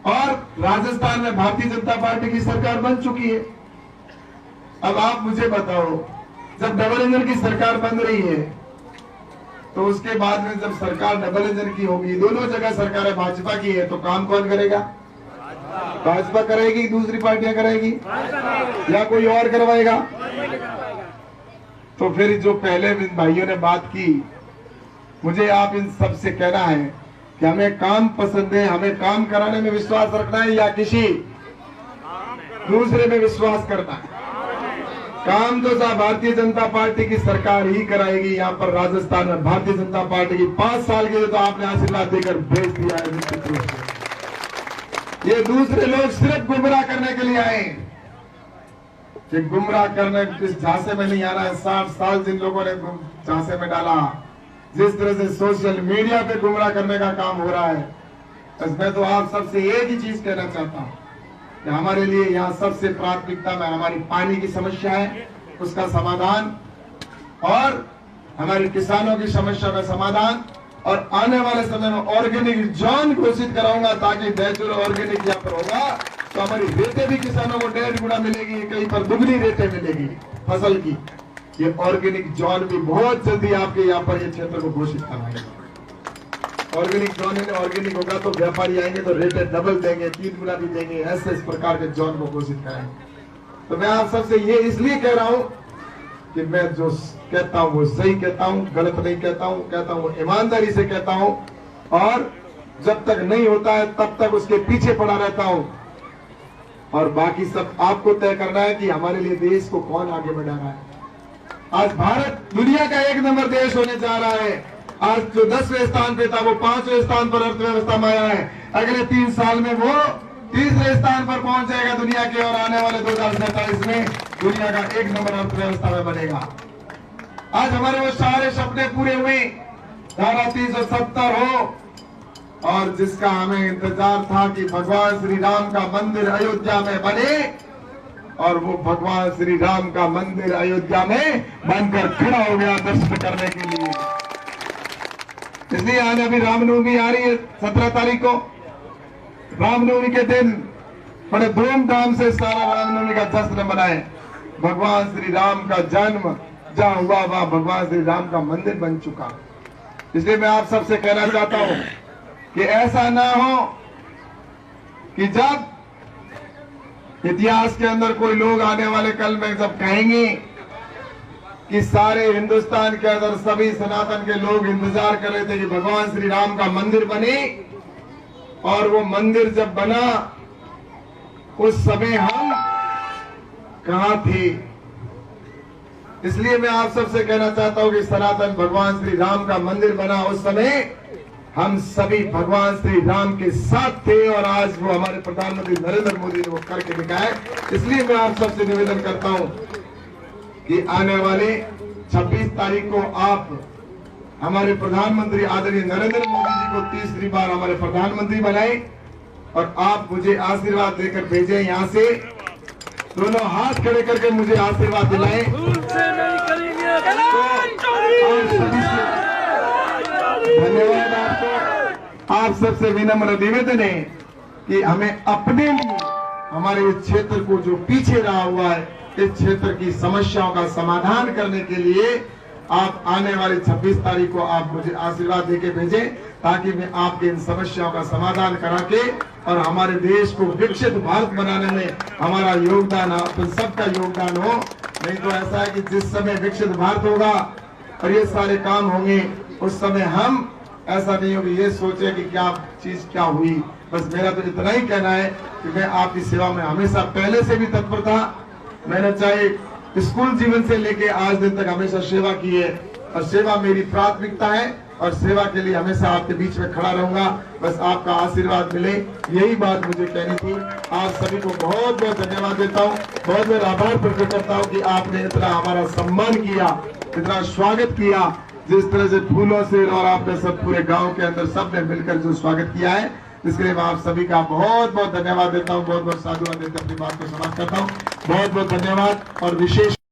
और राजस्थान में भारतीय जनता पार्टी की सरकार बन चुकी है। अब आप मुझे बताओ, जब डबल इंजन की सरकार बन रही है, तो उसके बाद में जब सरकार डबल इंजन की होगी, दोनों जगह सरकारें भाजपा की है, तो काम कौन करेगा? भाजपा करेगी, दूसरी पार्टियां करेगी, या कोई और करवाएगा? तो फिर जो पहले भाइयों ने बात की, मुझे आप इन सब से कहना है कि हमें काम पसंद है, हमें काम कराने में विश्वास रखना है या किसी दूसरे में विश्वास करना है। काम तो भारतीय जनता पार्टी की सरकार ही कराएगी। यहाँ पर राजस्थान में भारतीय जनता पार्टी की 5 साल के लिए तो आपने आशीर्वाद देकर भेज दिया है निश्चित रूप से। ये दूसरे लोग सिर्फ गुमराह करने के लिए आए, कि गुमराह करने इस झांसे में नहीं आना है। 60 साल जिन लोगों ने झांसे में डाला, जिस तरह से सोशल मीडिया पे गुमराह करने का काम हो रहा है, बस मैं तो आप सबसे एक ही चीज कहना चाहता हूँ कि हमारे लिए यहाँ सबसे प्राथमिकता में हमारी पानी की समस्या है, उसका समाधान, और हमारे किसानों की समस्या का समाधान, और आने वाले समय में ऑर्गेनिक जोन घोषित कराऊंगा, ताकि नेचुरल ऑर्गेनिक यहाँ पर होगा तो हमारी रेटें भी किसानों को 1.5 गुना मिलेगी, कहीं पर दुगनी रेटें मिलेगी फसल की। ये ऑर्गेनिक जोन भी बहुत जल्दी आपके यहाँ पर ये क्षेत्र को घोषित कराएंगे। ऑर्गेनिक जोन में ऑर्गेनिक होगा तो व्यापारी आएंगे तो रेटें डबल देंगे, 3 गुना भी देंगे, ऐसे इस प्रकार के जोन को घोषित कराएंगे। तो मैं आप सबसे ये इसलिए कह रहा हूं कि मैं जो कहता हूं वो सही कहता हूं, गलत नहीं कहता हूं ईमानदारी से कहता हूं, और जब तक नहीं होता है तब तक उसके पीछे पड़ा रहता हूं। और बाकी सब आपको तय करना है कि हमारे लिए देश को कौन आगे बढ़ा रहा है। आज भारत दुनिया का 1 नंबर देश होने जा रहा है। आज जो 10वें स्थान पे था वो 5वें स्थान पर अर्थव्यवस्था में आया है। अगले 3 साल में वो 3रे स्थान पर पहुंच जाएगा दुनिया के, और आने वाले 2047 में दुनिया का 1 नंबर अर्थव्यवस्था में बनेगा। आज हमारे वो सारे सपने पूरे हुए, धारा 370 हो, और जिसका हमें इंतजार था कि भगवान श्री राम का मंदिर अयोध्या में बने, और वो भगवान श्री राम का मंदिर अयोध्या में बनकर खड़ा हो गया दर्शन करने के लिए। इसलिए आज अभी रामनवमी आ रही है 17 तारीख को। रामनवमी के दिन बड़े धूमधाम से सारा रामनवमी का जश्न मनाए। भगवान श्री राम का जन्म जहां हुआ वहां भगवान श्री राम का मंदिर बन चुका। इसलिए मैं आप सबसे कहना चाहता हूं कि ऐसा ना हो कि जब इतिहास के अंदर कोई लोग आने वाले कल में जब कहेंगे कि सारे हिंदुस्तान के अंदर सभी सनातन के लोग इंतजार कर रहे थे कि भगवान श्री राम का मंदिर बने, और वो मंदिर जब बना उस समय हम कहां थे। इसलिए मैं आप सबसे कहना चाहता हूं कि सनातन भगवान श्री राम का मंदिर बना उस समय हम सभी भगवान श्री राम के साथ थे, और आज वो हमारे प्रधानमंत्री नरेंद्र मोदी ने वो करके दिखाया। इसलिए मैं आप सबसे निवेदन करता हूं कि आने वाले 26 तारीख को आप हमारे प्रधानमंत्री आदरणीय नरेंद्र मोदी जी को तीसरी बार हमारे प्रधानमंत्री बनाए, और आप मुझे आशीर्वाद देकर भेजें। यहाँ से दोनों हाथ खड़े करके मुझे आशीर्वाद दिलाएं। धन्यवाद आपको। आप सबसे विनम्र निवेदन है कि हमें अपने लिए हमारे इस क्षेत्र को जो पीछे रहा हुआ है, इस क्षेत्र की समस्याओं का समाधान करने के लिए आप आने वाली 26 तारीख को आप मुझे आशीर्वाद देके भेजें, ताकि मैं आपके इन समस्याओं का समाधान करा के और हमारे देश को विकसित भारत बनाने में हमारा योगदान, आप सबका योगदान हो। नहीं तो ऐसा है कि जिस समय विकसित भारत होगा और ये सारे काम होंगे, उस समय हम ऐसा नहीं होगी ये सोचे कि क्या चीज क्या हुई। बस मेरा तो इतना ही कहना है कि मैं आपकी सेवा में हमेशा पहले से भी तत्पर था। मैंने चाहे स्कूल जीवन से लेके आज दिन तक हमेशा सेवा की है, और सेवा मेरी प्राथमिकता है, और सेवा के लिए हमेशा आपके बीच में खड़ा रहूंगा। बस आपका आशीर्वाद मिले, यही बात मुझे कहनी थी। आप सभी को बहुत बहुत धन्यवाद देता हूँ, बहुत बहुत आभार प्रकट करता हूँ कि आपने इतना हमारा सम्मान किया, इतना स्वागत किया, जिस तरह से फूलों से, और आपने सब पूरे गांव के अंदर सबने मिलकर जो स्वागत किया है, इसके लिए मैं आप सभी का बहुत बहुत धन्यवाद देता हूँ, बहुत बहुत साधुवाद देकर अपनी बात को समाप्त करता हूँ। बहुत बहुत धन्यवाद। और विशेष